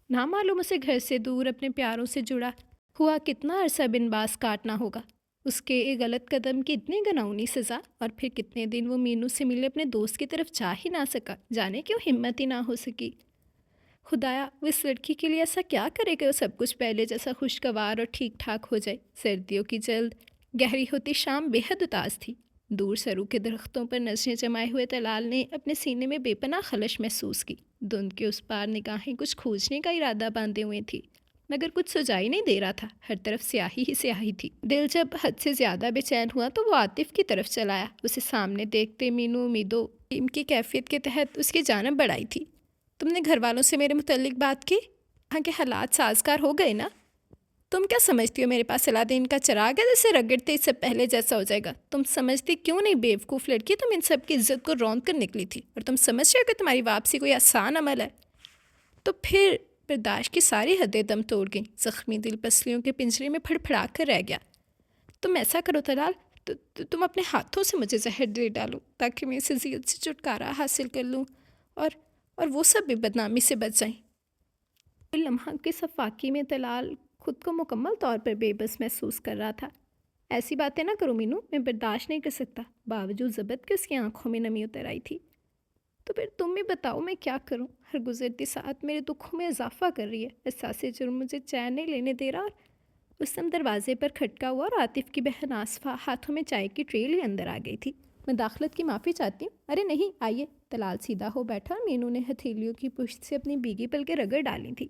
A: نہ معلوم اسے گھر سے دور اپنے پیاروں سے جڑا ہوا کتنا عرصہ بن باز کاٹنا ہوگا، اس کے ایک غلط قدم کی اتنی گناؤنی سزا، اور پھر کتنے دن وہ مینو سے ملے اپنے دوست کی طرف جا ہی نہ سکا، جانے کیوں ہمت ہی نہ ہو سکی۔ خدایا، وہ اس لڑکی کے لیے ایسا کیا کرے کہ وہ سب کچھ پہلے جیسا خوشگوار اور ٹھیک ٹھاک ہو جائے۔ سردیوں کی جلد گہری ہوتی شام بے حد اداس تھی۔ دور سرو کے درختوں پر نظریں جمائے ہوئے طلال نے اپنے سینے میں بے پناہ خلش محسوس کی۔ دھند کے اس پار نگاہیں کچھ کھوجنے کا ارادہ باندھے ہوئے تھی، مگر کچھ سجائی نہیں دے رہا تھا، ہر طرف سیاہی ہی سیاہی تھی۔ دل جب حد سے زیادہ بے چین ہوا تو وہ عاطف کی طرف چلایا۔ اسے سامنے دیکھتے مینو امیدوں کی کیفیت کے تحت اس کی جانب بڑھائی تھی۔ تم نے گھر والوں سے میرے متعلق بات کی؟ وہاں کے حالات سازگار ہو گئے نا؟ تم کیا سمجھتی ہو میرے پاس الادین کا چراغ ہے جیسے رگڑتے اس سے پہلے جیسا ہو جائے گا؟ تم سمجھتی کیوں نہیں بیوقوف لڑکی، تم ان سب کی عزت کو روند کر نکلی تھی، اور تم سمجھ رہے ہو کہ تمہاری واپسی کوئی آسان عمل ہے؟ تو پھر برداشت کی ساری حدیں دم توڑ گئیں، زخمی دل پسلیوں کے پنجرے میں پھڑ پھڑا کر رہ گیا۔ تم ایسا کرو طلال، تم اپنے ہاتھوں سے مجھے زہر دے ڈالو تاکہ میں اس اذیت سے چھٹکارا حاصل کر لوں، اور وہ سب بھی بدنامی سے بچ جائیں۔ لمحہ کی صفاقی میں طلال خود کو مکمل طور پر بے بس محسوس کر رہا تھا۔ ایسی باتیں نہ کرو مینو، میں برداشت نہیں کر سکتا۔ باوجود ضبط کے اس کی آنکھوں میں نمی اتر آئی تھی۔ تو پھر تم بھی بتاؤ میں کیا کروں؟ ہر گزرتی ساعت میرے دکھوں میں اضافہ کر رہی ہے۔ احساس جرم مجھے چین نہیں لینے دے رہا۔ اور اس دم دروازے پر کھٹکا ہوا اور عاطف کی بہن آصفہ ہاتھوں میں چائے کی ٹرے لیے اندر آ گئی تھی۔ میں داخلت کی معافی چاہتی ہوں۔ ارے نہیں، آئیے۔ طلال سیدھا ہو بیٹھا اور مینو نے ہتھیلیوں کی پشت سے اپنی بیگی پلکیں رگڑ ڈالی تھی۔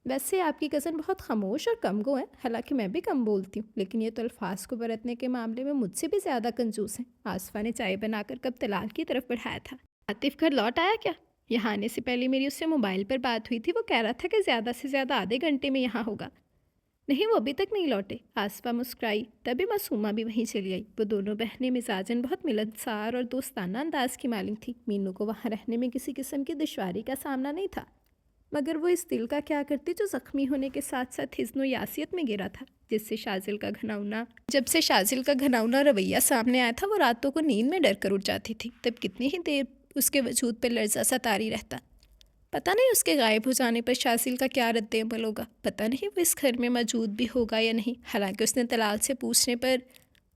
A: ویسے آپ کی کزن بہت خاموش اور کم گو ہیں، حالانکہ میں بھی کم بولتی ہوں، لیکن یہ تو الفاظ کو برتنے کے معاملے میں مجھ سے بھی زیادہ کنجوس ہیں۔ آصفہ نے چائے بنا کر کب طلال کی طرف بڑھایا تھا۔ عاطف گھر لوٹ آیا کیا؟ یہاں آنے سے پہلے میری اس سے موبائل پر بات ہوئی تھی، وہ کہہ رہا تھا کہ زیادہ سے زیادہ آدھے گھنٹے میں یہاں ہوگا۔ نہیں، وہ ابھی تک نہیں لوٹے۔ آصفہ مسکرائی، تبھی معصومہ بھی وہیں چلی آئی۔ وہ دونوں بہنیں مزاجاً بہت ملنسار اور دوستانہ انداز کی مالک تھیں۔ مینو کو وہاں رہنے میں کسی قسم کی دشواری کا سامنا نہیں تھا، مگر وہ اس دل کا کیا کرتی جو زخمی ہونے کے ساتھ ساتھ حزن و یاسیت میں گرا تھا، جب سے شازل کا گھناؤنا رویہ سامنے آیا تھا وہ راتوں کو نیند میں ڈر کر اٹھ جاتی تھی۔ تب کتنی ہی دیر اس کے وجود پر لرزہ سا طاری رہتا۔ پتہ نہیں اس کے غائب ہو جانے پر شازل کا کیا رد عمل ہوگا، پتہ نہیں وہ اس گھر میں موجود بھی ہوگا یا نہیں۔ حالانکہ اس نے طلال سے پوچھنے پر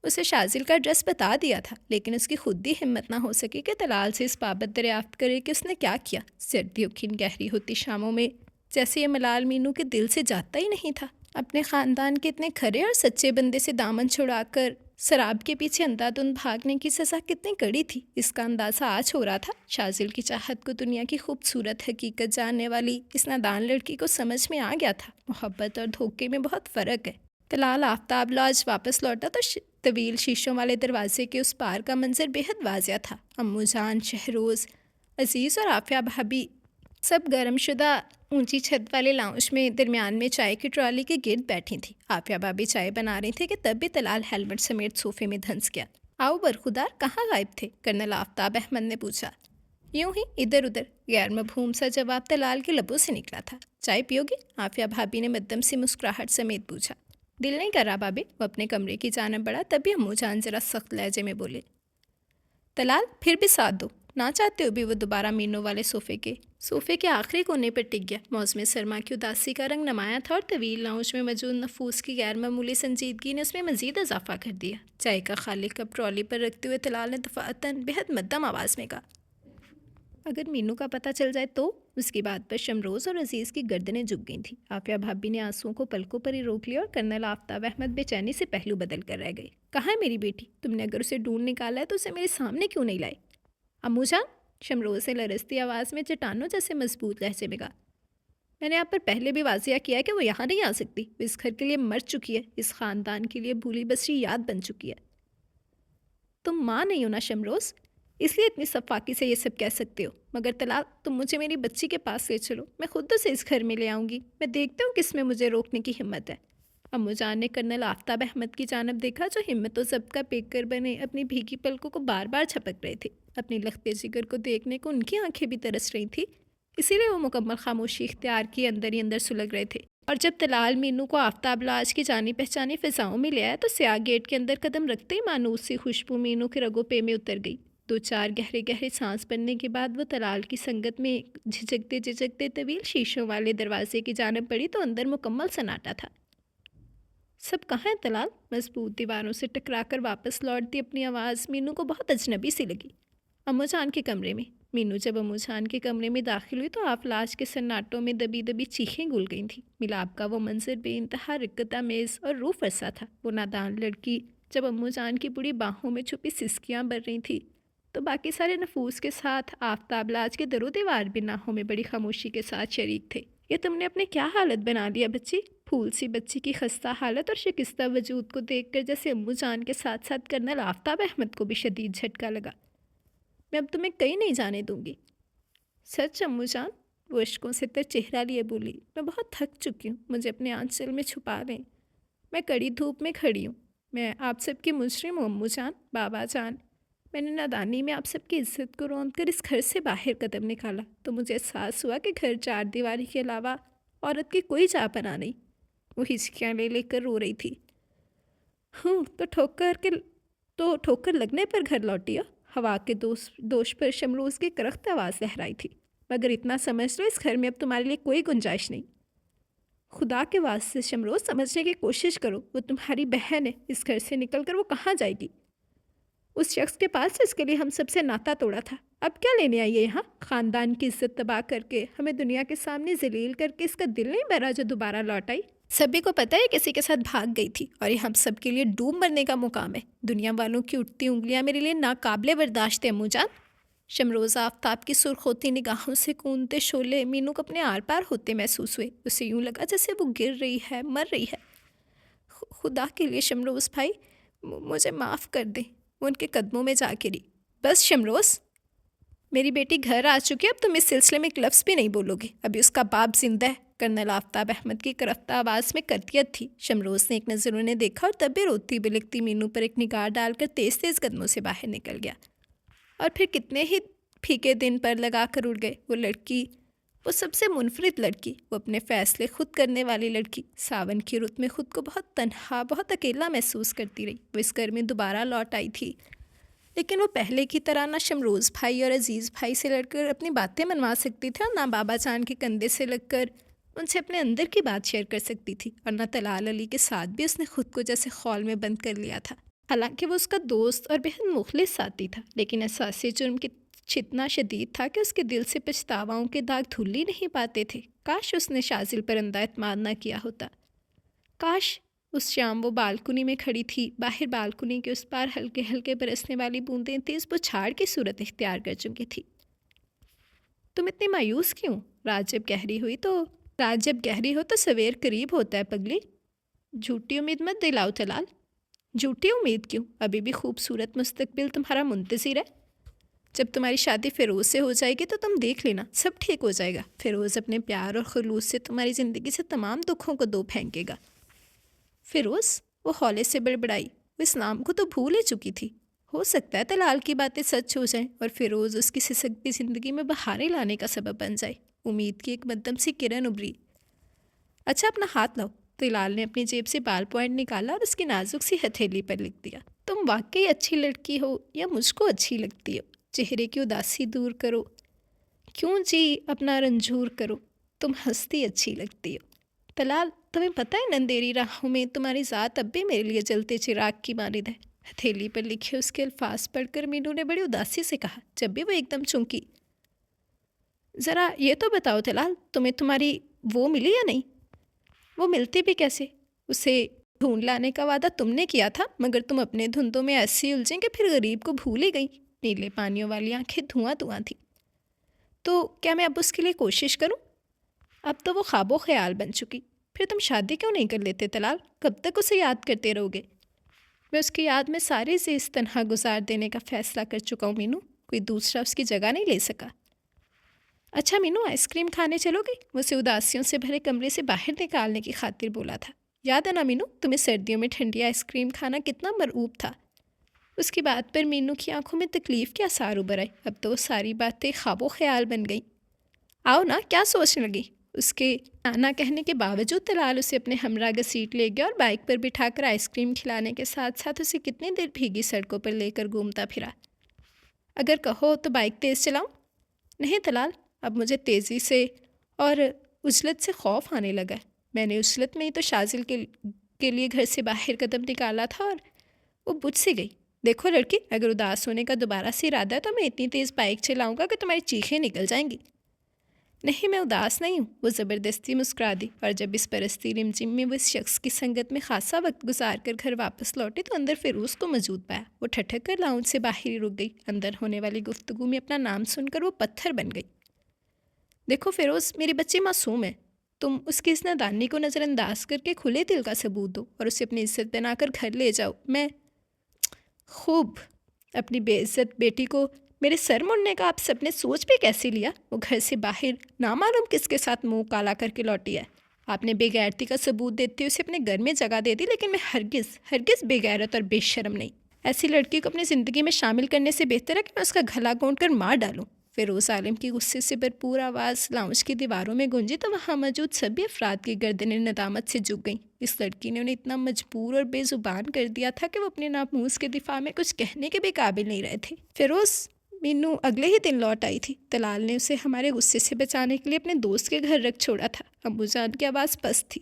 A: اسے شازل کا ایڈریس بتا دیا تھا، لیکن اس کی خود بھی ہمت نہ ہو سکی کہ طلال سے اس بابت دریافت کرے کہ اس نے کیا کیا۔ سردیوں کی گہری ہوتی شاموں میں جیسے یہ ملال مینو کے دل سے جاتا ہی نہیں تھا۔ اپنے خاندان کے اتنے کھرے اور سچے بندے سے دامن چھڑا کر سراب کے پیچھے اندھا دھند بھاگنے کی سزا کتنی کڑی تھی، اس کا اندازہ آج ہو رہا تھا۔ شازل کی چاہت کو دنیا کی خوبصورت حقیقت جاننے والی اس نادان لڑکی کو سمجھ میں آ گیا تھا، محبت اور دھوکے میں بہت فرق ہے۔ طلال آفتاب لاج واپس لوٹا تو طویل شیشوں والے دروازے کے اس پار کا منظر بے حد واضح تھا۔ امو جان، شہروز، عزیز اور عافیہ بھابی سب گرم شدہ اونچی چھت والے لاؤنج میں درمیان میں چائے کی ٹرالی کے گرد بیٹھی تھیں۔ عافیہ بھابی چائے بنا رہی تھے کہ تب بھی طلال ہیلمٹ سمیت صوفے میں دھنس گیا۔ آؤ برخودار، کہاں غائب تھے؟ کرنل آفتاب احمد نے پوچھا۔ یوں ہی ادھر ادھر، غیر مفہوم سا جواب طلال کے لبوں سے نکلا تھا۔ چائے پیو گی؟ عافیہ بھابی نے مدھم سی مسکراہٹ سمیت پوچھا۔ دل نہیں کر رہا بھابی۔ وہ اپنے کمرے کی جانب بڑھا، تبھی امو جان ذرا سخت لہجے میں بولے۔ طلال، پھر بھی ساتھ دو۔ نہ چاہتے ہو بھی وہ دوبارہ مینو والے صوفے کے آخری کونے پر ٹک گیا۔ موسم سرما کی اداسی کا رنگ نمایاں تھا اور طویل لاؤنج میں موجود نفوس کی غیر معمولی سنجیدگی نے اس میں مزید اضافہ کر دیا۔ چائے کا خالی کپ ٹرالی پر رکھتے ہوئے طلال نے دفعتاً بے حد مدھم آواز میں کہا، اگر مینو کا پتہ چل جائے تو؟ اس کی بات پر شمروز اور عزیز کی گردنیں جھک گئی تھیں۔ عافیہ بھابی نے آنسوؤں کو پلکوں پر ہی روک لیا اور کرنل آفتاب احمد بے چینی سے پہلو بدل کر رہ گئے۔ کہاں ہے میری بیٹی؟ تم نے اگر اسے ڈھونڈ نکالا ہے تو اسے میرے سامنے کیوں نہیں لائے؟ امو جان، شمروز سے لرزتی آواز میں چٹانوں جیسے مضبوط لہجے میں کہا، میں نے آپ پر پہلے بھی واضح کیا ہے کہ وہ یہاں نہیں آ سکتی۔ وہ اس گھر کے لیے مر چکی ہے، اس خاندان کے لیے بھولی بسری یاد بن چکی ہے۔ تم ماں نہیں ہو نا شمروز؟ اس لیے اتنی شفاقی سے یہ سب کہہ سکتے ہو، مگر طلال تم مجھے میری بچی کے پاس لے چلو، میں خود اسے اس گھر میں لے آؤں گی، میں دیکھتا ہوں کس میں مجھے روکنے کی ہمت ہے۔ امو جان نے کرنل آفتاب احمد کی جانب دیکھا جو ہمت و ضبط کا پیکر بنے اپنی بھیگی پلکوں کو بار بار چھپک رہے تھے۔ اپنی لختے جگر کو دیکھنے کو ان کی آنکھیں بھی ترس رہی تھیں، اسی لیے وہ مکمل خاموشی اختیار کی اندر ہی اندر سلگ رہے تھے۔ اور جب طلال مینو کو آفتاب لاج کی جانی پہچانی فضاؤں میں لے آیا تو سیاہ گیٹ کے اندر قدم رکھتے ہی مانوس سی خوشبو مینو کے رگو پے میں اتر گئی۔ دو چار گہرے گہرے سانس بننے کے بعد وہ طلال کی سنگت میں جھجکتے طویل شیشوں والے دروازے کی جانب بڑھی تو اندر مکمل سناٹا تھا۔ سب کہاں ہے طلال؟ مضبوط دیواروں سے ٹکرا کر واپس لوٹتی اپنی آواز مینو کو بہت اجنبی سی لگی۔ امو جان کے کمرے میں۔ مینو جب امو جان کے کمرے میں داخل ہوئی تو آفلاج کے سناٹوں میں دبی دبی چیخیں گول گئی تھیں۔ ملاب کا وہ منظر بے انتہا رقت آمیز اور روح فرسا تھا۔ وہ نادان لڑکی جب امو جان کی بڑی باہوں میں چھپی سسکیاں بر رہی تھیں تو باقی سارے نفوس کے ساتھ آفتاب لاج کے در و دیوار بھی ناہوں میں بڑی خاموشی کے ساتھ شریک تھے۔ یہ تم نے اپنے کیا حالت بنا لیا بچی؟ پھول سی بچی کی خستہ حالت اور شکستہ وجود کو دیکھ کر جیسے امو جان کے ساتھ ساتھ کرنل آفتاب احمد کو بھی شدید جھٹکا لگا۔ میں اب تمہیں کہیں نہیں جانے دوں گی۔ سچ امو جان؟ وہ اشکوں سے تر چہرہ لیے بولی، میں بہت تھک چکی ہوں، مجھے اپنے آنچل میں چھپا لیں، میں کڑی دھوپ میں کھڑی ہوں، میں آپ سب کی مجرم ہوں امو جان، بابا جان، میں نے نادانی میں آپ سب کی عزت کو روند کر اس گھر سے باہر قدم نکالا تو مجھے احساس ہوا کہ گھر چار دیواری کے علاوہ عورت کی کوئی جا پناہ نہیں۔ وہ ہچکیاں لے لے کر رو رہی تھی۔ تو ٹھوکر لگنے پر گھر لوٹی ہو؟ ہوا کے دوش پر شمروز کی کرخت آواز لہرائی تھی۔ مگر اتنا سمجھ لو اس گھر میں اب تمہارے لیے کوئی گنجائش نہیں۔ خدا کے واسطے شمروز سمجھنے کی کوشش کرو، وہ تمہاری بہن ہے، اس گھر سے نکل کر وہ کہاں جائے گی؟ اس شخص کے پاس جس کے لیے ہم سب سے ناتا توڑا تھا، اب کیا لینے آئیے یہاں؟ خاندان کی عزت تباہ کر کے ہمیں دنیا کے سامنے ذلیل کر کے اس کا دل نہیں بھرا جو دوبارہ لوٹ آئی؟ سبھی کو پتہ ہے کسی کے ساتھ بھاگ گئی تھی اور یہ ہم سب کے لیے ڈوب مرنے کا مقام ہے۔ دنیا والوں کی اٹھتی انگلیاں میرے لیے ناقابل برداشت ہے امو جان۔ شمروز آفتاب کی سرخ ہوتی نگاہوں سے کونتے شعلے مینو کو اپنے آر پار ہوتے محسوس ہوئے۔ اسے یوں لگا جیسے وہ گر رہی ہے، مر رہی ہے۔ خدا کے لیے شمروز بھائی مجھے معاف کر دیں۔ وہ ان کے قدموں میں جا گری۔ بس شمروز، میری بیٹی گھر آ چکی ہے، اب تم اس سلسلے میں ایک لفظ بھی نہیں بولو گے، ابھی اس کا باپ زندہ ہے۔ کرنل آفتاب احمد کی کرفتہ آواز میں قطعیت تھی۔ شمروز نے ایک نظر انہیں دیکھا اور تب بھی روتی بلکتی مینو پر ایک نگاہ ڈال کر تیز تیز قدموں سے باہر نکل گیا۔ اور پھر کتنے ہی پھیکے دن پر لگا کر اڑ گئے۔ وہ لڑکی، وہ سب سے منفرد لڑکی، وہ اپنے فیصلے خود کرنے والی لڑکی، ساون کی رت میں خود کو بہت تنہا، بہت اکیلا محسوس کرتی رہی۔ وہ اس گھر میں دوبارہ لوٹ آئی تھی، لیکن وہ پہلے کی طرح نہ شمروز بھائی اور عزیز بھائی سے لڑ کر اپنی باتیں منوا سکتی تھی اور نہ بابا جان کے کندھے سے لگ کر ان سے اپنے اندر کی بات شیئر کر سکتی تھی، اور نہ طلال علی کے ساتھ بھی اس نے خود کو جیسے خول میں بند کر لیا تھا۔ حالانکہ وہ اس کا دوست اور بہت مخلص ساتھی تھا، لیکن احساس جرم کی اتنا شدید تھا کہ اس کے دل سے پچھتاواؤں کے داغ دھل ہی نہیں پاتے تھے۔ کاش اس نے شازل پر اندھا اعتماد نہ کیا ہوتا۔ کاش اس شام وہ بالکنی میں کھڑی تھی، باہر بالکنی کے اس پار ہلکے ہلکے برسنے والی بوندیں تیز بچھاڑ کی صورت اختیار کر چکی تھی۔ تم اتنی مایوس کیوں؟ رات جب گہری ہو تو سویر قریب ہوتا ہے پگلی۔ جھوٹی امید مت دلاؤ طلال۔ جھوٹی امید کیوں؟ ابھی بھی خوبصورت مستقبل تمہارا منتظر ہے۔ جب تمہاری شادی فیروز سے ہو جائے گی تو تم دیکھ لینا، سب ٹھیک ہو جائے گا۔ فیروز اپنے پیار اور خلوص سے تمہاری زندگی سے تمام دکھوں کو دھو پھینکے گا۔ فیروز؟ وہ ہولے سے بڑبڑائی۔ وہ اسلام کو تو بھول ہی چکی تھی۔ ہو سکتا ہے طلال کی باتیں سچ ہو جائیں اور فیروز اس کی سسکتی زندگی میں بہاریں لانے کا سبب بن جائے۔ امید کی ایک مدھم سی کرن ابھری۔ اچھا اپنا ہاتھ لاؤ۔ طلال نے اپنی جیب سے بال پوائنٹ نکالا اور اس کی نازک سی ہتھیلی پر لکھ دیا۔ تم واقعی اچھی لڑکی ہو یا مجھ کو اچھی لگتی ہو؟ چہرے کی اداسی دور کرو، کیوں جی اپنا رنجور کرو، تم ہنستی اچھی لگتی ہو۔ طلال تمہیں پتہ ہے اندھیری راہوں میں تمہاری ذات اب بھی میرے لیے جلتے چراغ کی مانند ہے۔ ہتھیلی پر لکھے اس کے الفاظ پڑھ کر مینو نے بڑی اداسی سے کہا، جب بھی وہ ایک دم چونکی۔ ذرا یہ تو بتاؤ طلال، تمہیں تمہاری وہ ملی یا نہیں؟ وہ ملتی بھی کیسے؟ اسے ڈھونڈ لانے کا وعدہ تم نے کیا تھا، مگر تم اپنے دھندوں میں ایسی الجھیں کہ پھر غریب کو بھول ہی گئی۔ نیلے پانیوں والی آنکھیں دھواں دھواں تھیں۔ تو کیا میں اب اس کے لیے کوشش کروں؟ اب تو وہ خواب و خیال بن چکی۔ پھر تم شادی کیوں نہیں کر لیتے طلال؟ کب تک اسے یاد کرتے رہو گے؟ میں اس کی یاد میں ساری زندگی تنہا گزار دینے کا فیصلہ کر چکا ہوں مینو۔ کوئی دوسرا اس کی جگہ نہیں لے سکا۔ اچھا مینو، آئس کریم کھانے چلو گی؟ وہ اسے اداسیوں سے بھرے کمرے سے باہر نکالنے کی خاطر بولا تھا۔ یاد ہے نا مینو، تمہیں سردیوں میں ٹھنڈی آئس کریم کھانا کتنا مرعوب تھا۔ اس کی بات پر مینو کی آنکھوں میں تکلیف کے آثار ابھر آئے۔ اب تو وہ ساری باتیں خواب و خیال بن گئیں۔ آؤ نا، کیا سوچنے لگی؟ اس کے نہ کہنے کے باوجود طلال اسے اپنے ہمراہ گھسیٹ لے گیا اور بائک پر بٹھا کر آئس کریم کھلانے کے ساتھ ساتھ اسے کتنی دیر بھیگی سڑکوں پر لے کر گھومتا پھرا۔ اگر کہو تو بائک تیز چلاؤں؟ نہیں طلال، اب مجھے تیزی سے اور عجلت سے خوف آنے لگا ہے۔ میں نے عجلت میں ہی تو شازل کے لیے گھر سے باہر قدم نکالا تھا اور وہ بجھ سی گئی۔ دیکھو لڑکی، اگر اداس ہونے کا دوبارہ سے ارادہ ہے تو میں اتنی تیز بائک چلاؤں گا کہ تمہاری چیخیں نکل جائیں گی۔ نہیں، میں اداس نہیں ہوں، وہ زبردستی مسکرا دی، اور جب اس پرستی رمجم میں وہ اس شخص کی سنگت میں خاصا وقت گزار کر گھر واپس لوٹی تو اندر فیروز کو موجود پایا۔ وہ ٹھٹک کر لاؤنج سے باہر ہی رک گئی۔ اندر ہونے والی گفتگو میں اپنا نام سن کر وہ پتھر بن گئی۔ دیکھو فیروز، میری بچی معصوم ہے، تم اس کی اس نادانی کو نظر انداز کر کے کھلے دل کا ثبوت دو اور اسے اپنی عزت بنا کر گھر لے جاؤ۔ میں خوب اپنی بے عزت بیٹی کو میرے سر مڑنے کا آپ سب نے سوچ بھی کیسے لیا؟ وہ گھر سے باہر نامعلوم کس کے ساتھ منہ کالا کر کے لوٹی ہے۔ آپ نے بے غیرتی کا ثبوت دیتے اسے اپنے گھر میں جگہ دے دی، لیکن میں ہرگز بے غیرت اور بے شرم نہیں۔ ایسی لڑکی کو اپنی زندگی میں شامل کرنے سے بہتر ہے کہ میں اس کا گلا گھونٹ کر مار ڈالوں۔ فیروز عالم کی غصے سے بھرپور آواز لاؤنج کی دیواروں میں گونجی تو وہاں موجود سبھی افراد کی گردنیں ندامت سے جھک گئیں۔ اس لڑکی نے انہیں اتنا مجبور اور بے زبان کر دیا تھا کہ وہ اپنے ناموس کے دفاع میں کچھ کہنے کے بھی قابل نہیں رہے تھے۔ فیروز، مینو اگلے ہی دن لوٹ آئی تھی۔ طلال نے اسے ہمارے غصے سے بچانے کے لیے اپنے دوست کے گھر رکھ چھوڑا تھا۔ ابو جان کی آواز پست تھی۔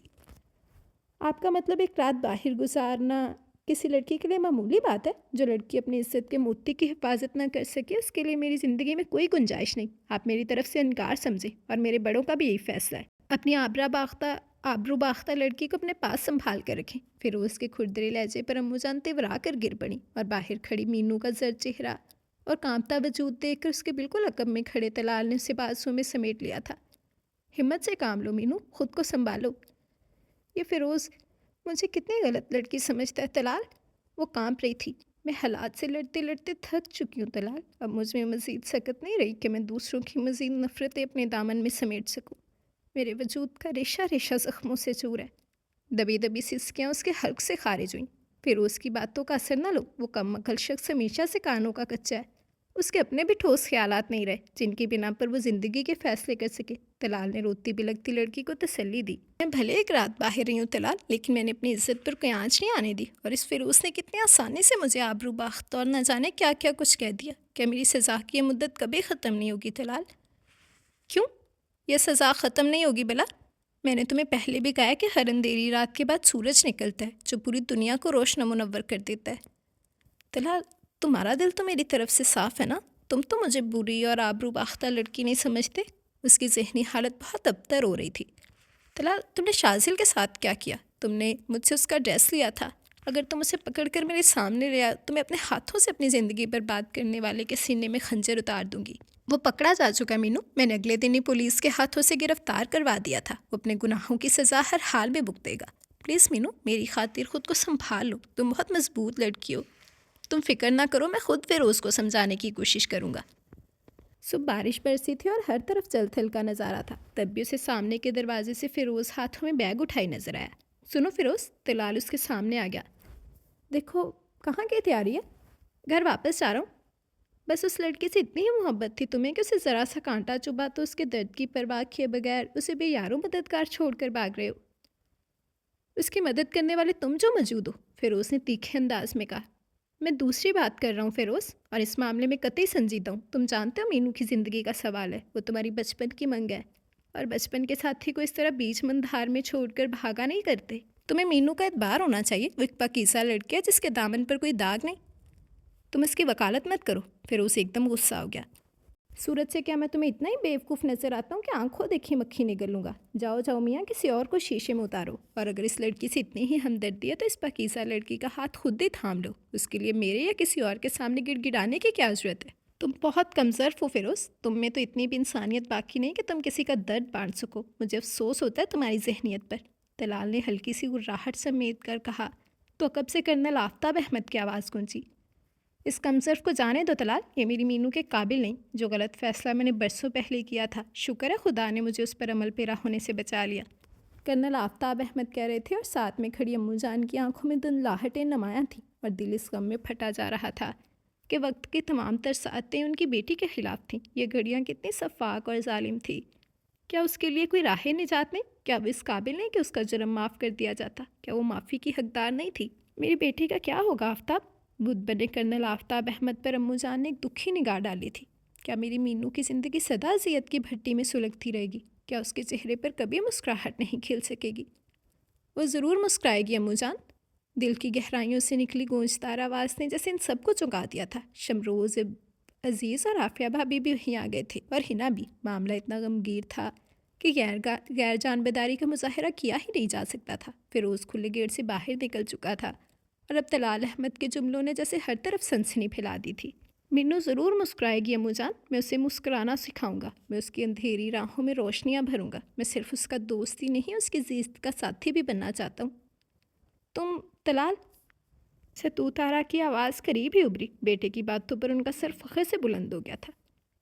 A: آپ کا مطلب ایک رات باہر گزارنا کسی لڑکی کے لیے معمولی بات ہے؟ جو لڑکی اپنی عزت کے موتی کی حفاظت نہ کر سکے اس کے لیے میری زندگی میں کوئی گنجائش نہیں۔ آپ میری طرف سے انکار سمجھیں، اور میرے بڑوں کا بھی یہی فیصلہ ہے۔ اپنی آبرو باختہ لڑکی کو اپنے پاس سنبھال کر رکھیں۔ فیروز کے کھردرے لہجے پر امو جان تیورا کر گر پڑیں، اور باہر کھڑی مینو کا زرد چہرہ اور کانپتا وجود دیکھ کر اس کے بالکل عقب میں کھڑے طلال نے اسے بازو میں سمیٹ لیا تھا۔ ہمت سے کام لو مینو، خود کو سنبھالو۔ یہ فیروز مجھے کتنی غلط لڑکی سمجھتا ہے طلال؟ وہ کانپ رہی تھی۔ میں حالات سے لڑتے لڑتے تھک چکی ہوں طلال، اب مجھ میں مزید سکت نہیں رہی کہ میں دوسروں کی مزید نفرتیں اپنے دامن میں سمیٹ سکوں۔ میرے وجود کا ریشہ ریشہ زخموں سے چور ہے۔ دبی دبی سسکیاں اس کے حلق سے خارج ہوئیں۔ فیروز کی باتوں کا اثر نہ لو، وہ کم عقل شخص ہمیشہ سے کانوں کا کچا ہے۔ اس کے اپنے بھی ٹھوس خیالات نہیں رہے جن کی بنا پر وہ زندگی کے فیصلے کر سکے۔ طلال نے روتی بلکتی لڑکی کو تسلی دی۔ میں بھلے ایک رات باہر رہی ہوں طلال، لیکن میں نے اپنی عزت پر کوئی آنچ نہیں آنے دی، اور اس فیروز نے کتنی آسانی سے مجھے آبرو باخت اور نہ جانے کیا کیا کچھ کہہ دیا۔ کیا میری سزا کی یہ مدت کبھی ختم نہیں ہوگی طلال؟ کیوں یہ سزا ختم نہیں ہوگی بلا؟ میں نے تمہیں پہلے بھی کہا ہے کہ ہر اندھیری رات کے بعد سورج نکلتا ہے جو پوری دنیا کو روشن و منور کر دیتا ہے۔ طلال، تمہارا دل تو میری طرف سے صاف ہے نا؟ تم تو مجھے بری اور آبرو باختہ لڑکی نہیں سمجھتے۔ اس کی ذہنی حالت بہت ابتر ہو رہی تھی۔ طلال، تم نے شازل کے ساتھ کیا کیا؟ تم نے مجھ سے اس کا ڈریس لیا تھا۔ اگر تم اسے پکڑ کر میرے سامنے لیا تو میں اپنے ہاتھوں سے اپنی زندگی برباد کرنے والے کے سینے میں خنجر اتار دوں گی۔ وہ پکڑا جا چکا مینو، میں نے اگلے دن ہی پولیس کے ہاتھوں سے گرفتار کروا دیا تھا۔ وہ اپنے گناہوں کی سزا ہر حال میں بھگتے گا۔ پلیز مینو، میری خاطر خود کو سنبھال لو، تم بہت مضبوط لڑکی ہو۔ تم فکر نہ کرو، میں خود فیروز کو سمجھانے کی کوشش کروں گا۔ صبح بارش برسی تھی اور ہر طرف جل تھل کا نظارہ تھا، تب بھی اسے سامنے کے دروازے سے فیروز ہاتھوں میں بیگ اٹھائی نظر آیا۔ سنو فیروز، طلال اس کے سامنے آ گیا۔ دیکھو، کہاں کی تیاری ہے؟ گھر واپس جا رہا ہوں۔ بس اس لڑکی سے اتنی ہی محبت تھی تمہیں کہ اسے ذرا سا کانٹا چبھا تو اس کے درد کی پرواہ کیے بغیر اسے بے یارو مددگار چھوڑ کر بھاگ رہے ہو۔ اس کی مدد کرنے والے تم جو موجود ہو، فیروز نے تیکھے انداز میں کہا۔ میں دوسری بات کر رہا ہوں فیروز، اور اس معاملے میں قطعی سنجیدہ ہوں۔ تم جانتے ہو مینو کی زندگی کا سوال ہے، وہ تمہاری بچپن کی منگ ہے، اور بچپن کے ساتھی کو اس طرح بیچ مندھار میں چھوڑ کر بھاگا نہیں کرتے۔ تمہیں مینو کا اعتبار ہونا چاہیے، وہ ایک پاکیزہ لڑکی ہے جس کے دامن پر کوئی داغ نہیں۔ تم اس کی وکالت مت کرو۔ فیروز ایک دم غصہ ہو گیا۔ صورت سے کیا میں تمہیں اتنا ہی بیوقوف نظر آتا ہوں کہ آنکھوں دیکھی مکھی نگل لوں گا؟ جاؤ جاؤ میاں، کسی اور کو شیشے میں اتارو، اور اگر اس لڑکی سے اتنی ہی ہمدردی ہے تو اس پاکیزہ لڑکی کا ہاتھ خود ہی تھام لو۔ اس کے لیے میرے یا کسی اور کے سامنے گڑ گڑانے کی کیا ضرورت ہے؟ تم بہت کمزرف ہو فیروز، تم میں تو اتنی بھی انسانیت باقی نہیں کہ تم کسی کا درد بانٹ سکو۔ مجھے افسوس ہوتا ہے تمہاری ذہنیت پر۔ طلال نے ہلکی سی گراہٹ سمیت کر کہا تو عقب سے کرنل آفتاب احمد کی آواز گونجی۔ اس کمصرف کو جانے دو طلال، یہ میری مینو کے قابل نہیں۔ جو غلط فیصلہ میں نے برسوں پہلے کیا تھا، شکر ہے خدا نے مجھے اس پر عمل پیرا ہونے سے بچا لیا، کرنل آفتاب احمد کہہ رہے تھے، اور ساتھ میں کھڑی امو جان کی آنکھوں میں دھندلاہٹیں نمایاں تھیں اور دل اس غم میں پھٹا جا رہا تھا کہ وقت کی تمام تر ساعتیں ان کی بیٹی کے خلاف تھیں۔ یہ گھڑیاں کتنی شفاق اور ظالم تھی۔ کیا اس کے لیے کوئی راہ نجات نہیں؟ کیا وہ اس قابل نہیں کہ اس کا جرم معاف کر دیا جاتا؟ کیا وہ معافی کی حقدار نہیں تھی؟ میری بیٹی کا کیا ہوگا آفتاب؟ بدھ بنے کرنل آفتاب احمد پر امو جان نے ایک دکھی نگاہ ڈالی تھی۔ کیا میری مینو کی زندگی سدا اذیت کی بھٹی میں سلگتی رہے گی؟ کیا اس کے چہرے پر کبھی مسکراہٹ نہیں کھل سکے گی؟ وہ ضرور مسکرائے گی امو جان۔ دل کی گہرائیوں سے نکلی گونجدار آواز نے جیسے ان سب کو چونکا دیا تھا۔ شمروز عزیز اور عافیہ بھابی بھی وہیں آ گئے تھے، اور ہنا بھی۔ معاملہ اتنا غمگیر تھا کہ غیر جانبداری کا مظاہرہ کیا ہی نہیں جا سکتا تھا۔ فیروز کھلے گیٹ سے باہر نکل چکا تھا، اور اب طلال احمد کے جملوں نے جیسے ہر طرف سنسنی پھیلا دی تھی۔ مینو ضرور مسکرائے گی امو جان، میں اسے مسکرانا سکھاؤں گا، میں اس کی اندھیری راہوں میں روشنیاں بھروں گا۔ میں صرف اس کا دوست ہی نہیں، اس کی زیست کا ساتھی بھی بننا چاہتا ہوں۔ تم طلال سے تو تارا کی آواز قریب ہی ابری۔ بیٹے کی باتوں پر ان کا سر فخر سے بلند ہو گیا تھا۔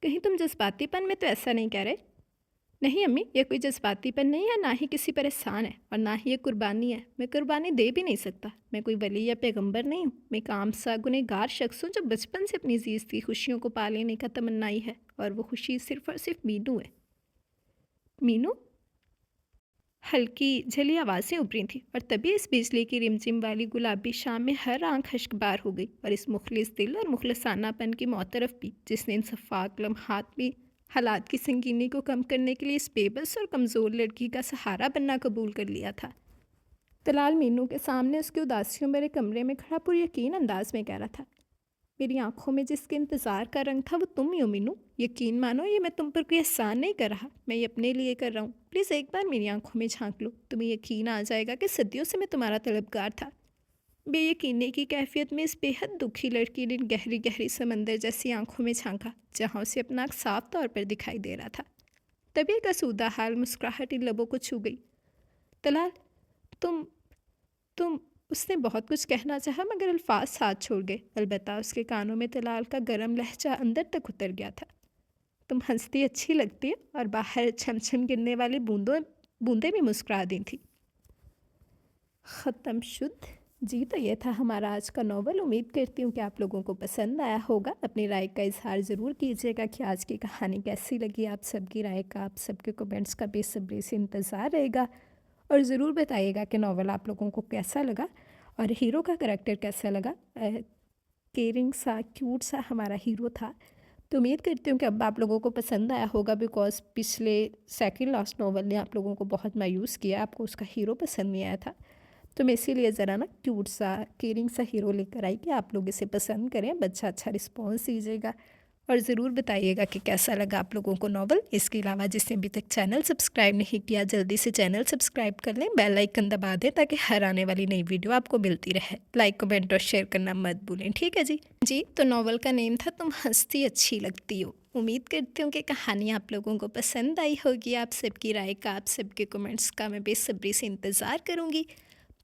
A: کہیں تم جذباتی پن میں تو ایسا نہیں کہہ رہے؟ نہیں امی، یہ کوئی جذباتی پن نہیں ہے، نہ ہی کسی پر احسان ہے، اور نہ ہی یہ قربانی ہے۔ میں قربانی دے بھی نہیں سکتا۔ میں کوئی ولی یا پیغمبر نہیں ہوں۔ میں ایک عام سا گنہگار شخص ہوں جو بچپن سے اپنی زیست کی خوشیوں کو پا لینے کا تمنائی ہے، اور وہ خوشی صرف اور صرف مینو ہے۔ مینو؟ ہلکی جھلی آوازیں ابری تھیں، اور تبھی اس بجلی کی رمجم والی گلابی شام میں ہر آنکھ اشکبار ہو گئی، اور اس مخلص دل اور مخلصانہ پن کی معترف بھی، جس نے ان شفاق لمحات میں حالات کی سنگینی کو کم کرنے کے لیے اس بے بس اور کمزور لڑکی کا سہارا بننا قبول کر لیا تھا۔ طلال مینو کے سامنے اس کے اداسیوں بھرے کمرے میں کھڑا پر یقین انداز میں کہہ رہا تھا، میری آنکھوں میں جس کے انتظار کا رنگ تھا وہ تم ہی ہو مینو۔ یقین مانو، یہ میں تم پر کوئی احسان نہیں کر رہا، میں یہ اپنے لیے کر رہا ہوں۔ پلیز ایک بار میری آنکھوں میں جھانک لو، تمہیں یقین آ جائے گا کہ صدیوں سے میں تمہارا طلبگار تھا۔ بے یقینی کی کیفیت میں اس بے حد دکھی لڑکی نے گہری گہری سمندر جیسی آنکھوں میں جھانکا، جہاں اسے اپنا آنکھ صاف طور پر دکھائی دے رہا تھا۔ تبھی ایک آسودہ حال مسکراہٹ ان لبوں کو چھو گئی۔ طلال، تم اس نے بہت کچھ کہنا چاہا، مگر الفاظ ساتھ چھوڑ گئے۔ البتہ اس کے کانوں میں طلال کا گرم لہجہ اندر تک اتر گیا تھا۔ تم ہنستی اچھی لگتی ہے، اور باہر چھم چھم گرنے والی بوندیں بھی مسکرا دی تھیں۔ ختم شد۔ جی تو یہ تھا ہمارا آج کا ناول۔ امید کرتی ہوں کہ آپ لوگوں کو پسند آیا ہوگا۔ اپنی رائے کا اظہار ضرور کیجیے گا کہ آج کی کہانی کیسی لگی۔ آپ سب کی رائے کا، آپ سب کے کمنٹس کا بے صبری سے انتظار رہے گا، اور ضرور بتائیے گا کہ ناول آپ لوگوں کو کیسا لگا، اور ہیرو کا کریکٹر کیسا لگا۔ کیئرنگ سا، کیوٹ سا ہمارا ہیرو تھا۔ تو امید کرتی ہوں کہ اب آپ لوگوں کو پسند آیا ہوگا، بیکاز پچھلے سیکنڈ لاسٹ ناول نے آپ لوگوں کو بہت مایوس کیا، آپ کو اس کا ہیرو پسند نہیں آیا تھا۔ تو میں اسی لیے ذرا نا کیوٹ سا، کیئرنگ سا ہیرو لے کر آئی کہ آپ لوگ اسے پسند کریں، بچہ اچھا رسپانس دیجیے گا، اور ضرور بتائیے گا کہ کیسا لگا آپ لوگوں کو ناول۔ اس کے علاوہ جس نے ابھی تک چینل سبسکرائب نہیں کیا، جلدی سے چینل سبسکرائب کر لیں، بیل آئیکن دبا دیں تاکہ ہر آنے والی نئی ویڈیو آپ کو ملتی رہے۔ لائک، کمنٹ اور شیئر کرنا مت بھولیں، ٹھیک ہے جی تو ناول کا نیم تھا تم ہنستی اچھی لگتی ہو۔ امید کرتی ہوں کہ کہانی آپ لوگوں کو پسند آئی ہوگی۔ آپ سب کی رائے کا، آپ سب کے کمنٹس کا میں بے صبری سے انتظار کروں گی۔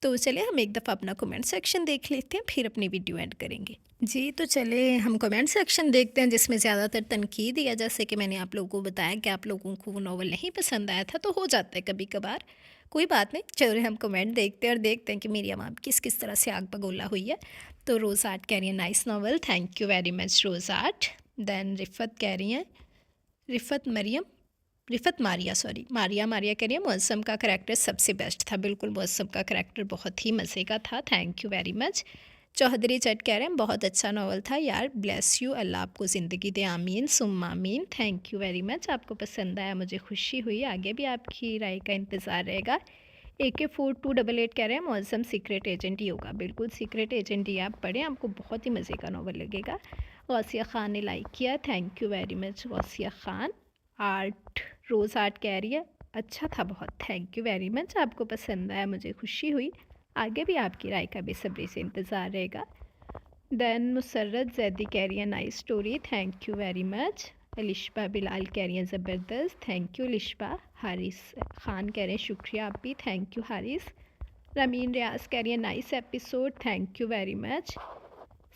A: تو چلے ہم ایک دفعہ اپنا کمنٹ سیکشن دیکھ لیتے ہیں، پھر اپنی ویڈیو اینڈ کریں گے۔ جی تو چلے ہم کمنٹ سیکشن دیکھتے ہیں، جس میں زیادہ تر تنقید یا جیسے کہ میں نے آپ لوگوں کو بتایا کہ آپ لوگوں کو وہ ناول نہیں پسند آیا تھا، تو ہو جاتا ہے کبھی کبھار، کوئی بات نہیں۔ چلے ہم کمنٹ دیکھتے ہیں اور دیکھتے ہیں کہ میری عوام کس طرح سے آگ بگولا ہوئی ہے۔ تو روز آرٹ کہہ رہی ہیں nice novel, thank you very much Rose Art. Then رفت کہہ رہی ہیں، ماریا کہہ رہی ہے معظم کا کریکٹر سب سے بیسٹ تھا۔ بالکل، معظم کا کریکٹر بہت ہی مزے کا تھا، thank you very much. Chaudhry چٹ کہہ رہے ہیں بہت اچھا ناول تھا یار، بلیس یو، اللہ آپ کو زندگی دے، آمین ثم آمین۔ تھینک یو ویری مچ، آپ کو پسند آیا، مجھے خوشی ہوئی، آگے بھی آپ کی رائے کا انتظار رہے گا۔ AK4288 کہہ رہے ہیں معظم سیکریٹ ایجنٹ ہی ہوگا۔ بالکل سیکریٹ ایجنٹ ہی آپ پڑھیں، آپ کو بہت ہی مزے کا ناول لگے گا۔ غوثیہ خان نے لائک کیا، thank you very much Ghausia Khan. Rose Art کہہ رہی ہے اچھا تھا بہت، تھینک یو ویری مچ، آپ کو پسند آیا، مجھے خوشی ہوئی، آگے بھی آپ کی رائے کا بے صبری سے انتظار رہے گا۔ دین مسرت زیدی کہہ رہی ہے nice story, thank you very much. Alishba Bilal کہہ رہی ہیں زبردست، تھینک یو الشبہ۔ حارث خان کہہ رہے ہیں شکریہ آپ بھی، تھینک یو حارث۔ رمین ریاض کہہ رہی ہیں nice episode, thank you very much.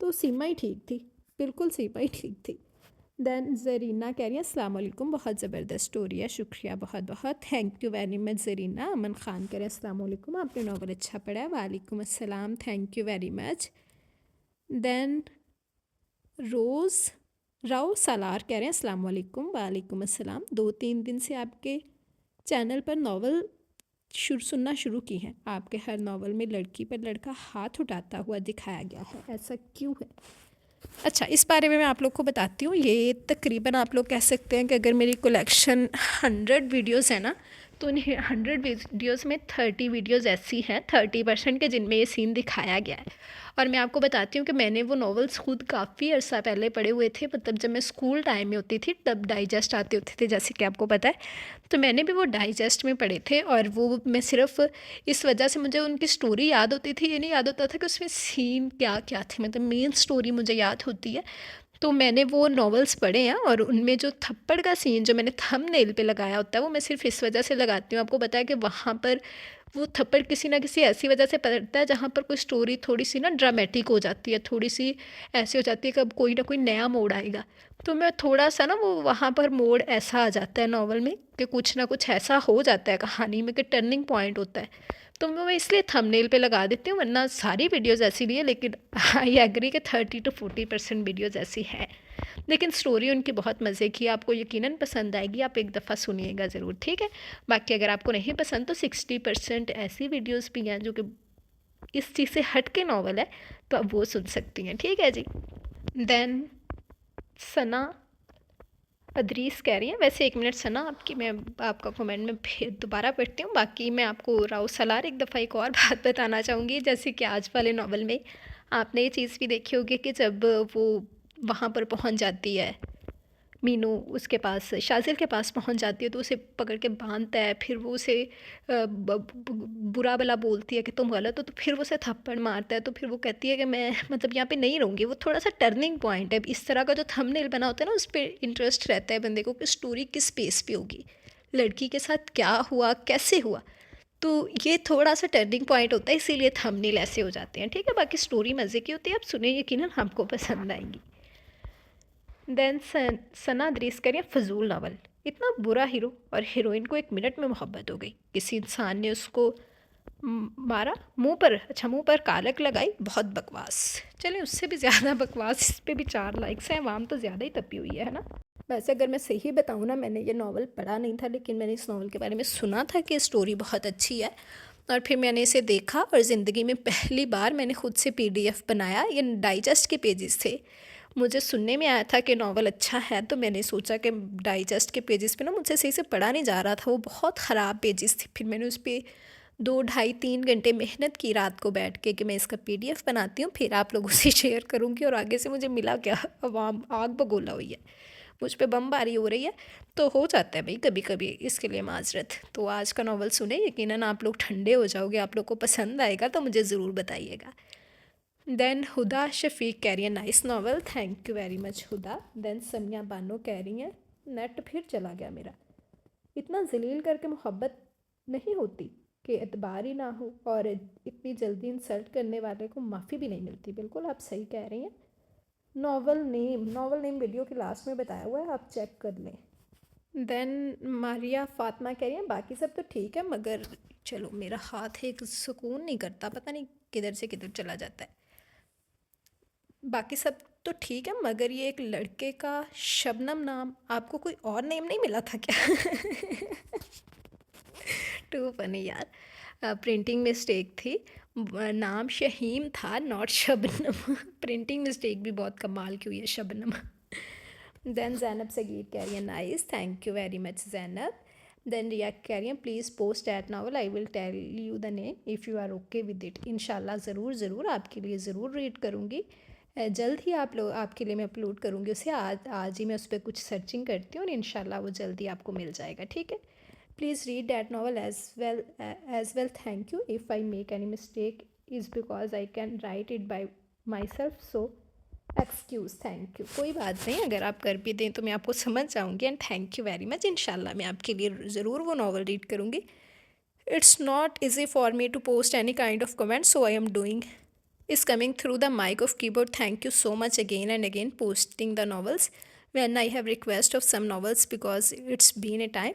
A: تو سیما ہی ٹھیک تھی، بالکل سیما ہی ٹھیک تھی۔ دین زرینہ کہہ رہی ہیں السلام علیکم، بہت زبردست اسٹوری ہے، شکریہ بہت بہت، تھینک یو ویری مچ زرینہ۔ امن خان کہہ رہے ہیں السلام علیکم، آپ نے ناول اچھا پڑھا ہے، وعلیکم السلام، تھینک یو ویری مچ۔ دین راؤ سالار کہہ رہے ہیں السلام علیکم، وعلیکم السلام، 2-3 دن سے آپ کے چینل پر ناول سننا شروع کی ہیں، آپ کے ہر ناول میں لڑکی پر لڑکا ہاتھ اٹھاتا ہوا دکھایا گیا ہے، ایسا کیوں ہے؟ اچھا، اس بارے میں آپ لوگ کو بتاتی ہوں، یہ تقریباً آپ لوگ کہہ سکتے ہیں کہ اگر میری کلیکشن 100 ویڈیوز ہیں نا، تو ان 100 ویڈیوز میں 30 ویڈیوز ایسی ہیں 30% کے جن میں یہ سین دکھایا گیا ہے۔ اور میں آپ کو بتاتی ہوں کہ میں نے وہ ناولز خود کافی عرصہ پہلے پڑھے ہوئے تھے، مطلب جب میں اسکول ٹائم میں ہوتی تھی تب ڈائجسٹ آتے ہوتے تھے، جیسے کہ آپ کو پتہ ہے، تو میں نے بھی وہ ڈائجسٹ میں پڑھے تھے، اور وہ میں صرف اس وجہ سے مجھے ان کی سٹوری یاد ہوتی تھی، یہ نہیں یاد ہوتا تھا کہ اس میں سین کیا کیا تھے، مطلب مین سٹوری مجھے یاد ہوتی ہے۔ تو میں نے وہ ناولز پڑھے ہیں، اور ان میں جو تھپڑ کا سین جو میں نے تھم نیل پہ لگایا ہوتا ہے، وہ میں صرف اس وجہ سے لگاتی ہوں، آپ کو بتایا کہ وہاں پر وہ تھپڑ کسی نہ کسی ایسی وجہ سے پڑتا ہے جہاں پر کوئی سٹوری تھوڑی سی نا ڈرامیٹک ہو جاتی ہے، تھوڑی سی ایسی ہو جاتی ہے کہ اب کوئی نہ کوئی نیا موڑ آئے گا، تو میں تھوڑا سا نا وہ وہاں پر موڑ ایسا آ جاتا ہے ناول میں کہ کچھ نہ کچھ ایسا ہو جاتا ہے کہانی میں کہ ٹرننگ پوائنٹ ہوتا ہے، تو میں اس لیے تھم نیل پہ لگا دیتی ہوں، ورنہ ساری ویڈیوز ایسی نہیں ہے، لیکن آئی ایگری کہ 30-40% ویڈیوز ایسی ہیں، لیکن سٹوری ان کی بہت مزے کی ہے، آپ کو یقیناً پسند آئے گی، آپ ایک دفعہ سنیے گا ضرور، ٹھیک ہے؟ باقی اگر آپ کو نہیں پسند تو 60% ایسی ویڈیوز بھی ہیں جو کہ اس چیز سے ہٹ کے ناول ہے، تو آپ وہ سن سکتی ہیں، ٹھیک ہے جی۔ دین ثنا ادریس کہہ رہی ہیں، ویسے 1 منٹ ثنا آپ کی میں آپ کا کمنٹ میں پھر دوبارہ پڑھتی ہوں، باقی میں آپ کو راؤ سالار ایک دفعہ ایک اور بات بتانا چاہوں گی، جیسے کہ آج والے ناول میں آپ نے یہ چیز بھی دیکھی ہوگی کہ جب وہ وہاں پر پہنچ جاتی ہے، مینو اس کے پاس شازل کے پاس پہنچ جاتی ہے تو اسے پکڑ کے باندھتا ہے، پھر وہ اسے برا بلا بولتی ہے کہ تم غلط ہو، تو پھر وہ اسے تھپڑ مارتا ہے، تو پھر وہ کہتی ہے کہ میں مطلب یہاں پہ نہیں رہوں گی، وہ تھوڑا سا ٹرننگ پوائنٹ ہے، اس طرح کا جو تھم نیل بنا ہوتا ہے نا اس پہ انٹرسٹ رہتا ہے بندے کو کہ سٹوری کس پیس پہ ہوگی، لڑکی کے ساتھ کیا ہوا، کیسے ہوا، تو یہ تھوڑا سا ٹرننگ پوائنٹ ہوتا ہے، اسی لیے تھم نیل ایسے ہو جاتے ہیں، ٹھیک ہے؟ باقی سٹوری مزے کی ہوتی ہے، آپ سنیں، یقیناً آپ کو پسند آئیں گی۔ دین ثنا ادریس کریں فضول ناول، اتنا برا ہیرو اور ہیروئن کو 1 منٹ میں محبت ہو گئی، کسی انسان نے اس کو مارا، منہ پر کالک لگائی، بہت بکواس، چلیں اس سے بھی زیادہ بکواس، اس پہ بھی 4 لائکس ہیں، عوام تو زیادہ ہی تپی ہوئی ہے نا؟ ویسے اگر میں صحیح بتاؤں نا، میں نے یہ ناول پڑھا نہیں تھا، لیکن میں نے اس ناول کے بارے میں سنا تھا کہ اسٹوری بہت اچھی ہے، اور پھر میں نے اسے دیکھا، اور زندگی میں پہلی بار میں نے خود سے PDF بنایا، یہ ڈائجسٹ کے پیجز تھے، مجھے سننے میں آیا تھا کہ ناول اچھا ہے، تو میں نے سوچا کہ ڈائجسٹ کے پیجز پہ نا مجھ سے صحیح سے پڑھا نہیں جا رہا تھا، وہ بہت خراب پیجز تھے، پھر میں نے اس پہ 2-2.5-3 گھنٹے محنت کی رات کو بیٹھ کے کہ میں اس کا PDF بناتی ہوں، پھر آپ لوگوں سے شیئر کروں گی، اور آگے سے مجھے ملا کیا، عوام آگ بگولا ہوئی ہے، مجھ پہ بم باری ہو رہی ہے، تو ہو جاتا ہے بھائی کبھی کبھی، اس کے لیے معذرت۔ تو آج کا ناول سنیں، یقیناً آپ لوگ ٹھنڈے ہو جاؤ گے، آپ لوگ کو پسند آئے گا، تو مجھے ضرور بتائیے گا۔ دین ہدا شفیق کہہ رہی ہیں nice novel, thank you very much Huda. Then Sumaiya Bano کہہ رہی ہیں نیٹ پھر چلا گیا میرا، اتنا ذلیل کر کے محبت نہیں ہوتی کہ اعتبار ہی نہ ہو، اور اتنی جلدی انسلٹ کرنے والے کو معافی بھی نہیں ملتی، بالکل آپ صحیح کہہ رہی ہیں۔ ناول نیم ویڈیو کے لاسٹ میں بتایا ہوا ہے، آپ چیک کر لیں۔ دین ماریا فاطمہ کہہ رہی ہیں باقی سب تو ٹھیک ہے، مگر چلو میرا ہاتھ ایک سکون نہیں کرتا، پتہ نہیں کدھر سے کدھر چلا جاتا ہے، باقی سب تو ٹھیک ہے، مگر یہ ایک لڑکے کا شبنم نام، آپ کو کوئی اور نیم نہیں ملا تھا کیا؟ ٹو فنی یار، پرنٹنگ مسٹیک تھی، نام شہیم تھا ناٹ شبنم، پرنٹنگ مسٹیک بھی بہت کمال کی ہوئی ہے، شبنم۔ دین زینب سگیر کہہ رہی ہیں nice, thank you very much Zainab. Then Riya کہہ رہی ہیں please post that novel, I will tell you the name of you are okay with it, انشاءاللہ ضرور آپ کے لیے ضرور ریڈ کروں گی، جلد ہی آپ کے لیے میں اپلوڈ کروں گی اسے، آج ہی میں اس پہ کچھ سرچنگ کرتی ہوں، اور انشاءاللہ وہ جلدی آپ کو مل جائے گا، ٹھیک ہے؟ Please read that novel as well, thank you, if I make any mistake is because I can write it by myself, so excuse, thank you, کوئی بات نہیں، اگر آپ کر بھی دیں تو میں آپ کو سمجھ جاؤں گی، اینڈ تھینک یو ویری مچ، انشاءاللہ میں آپ کے لیے ضرور وہ ناول ریڈ کروں گی۔ It's not easy for me to post any kind of comment, so I am doing is coming through the mic of keyboard. Thank you so much again and again posting the novels when I have request of some novels, because it's been a time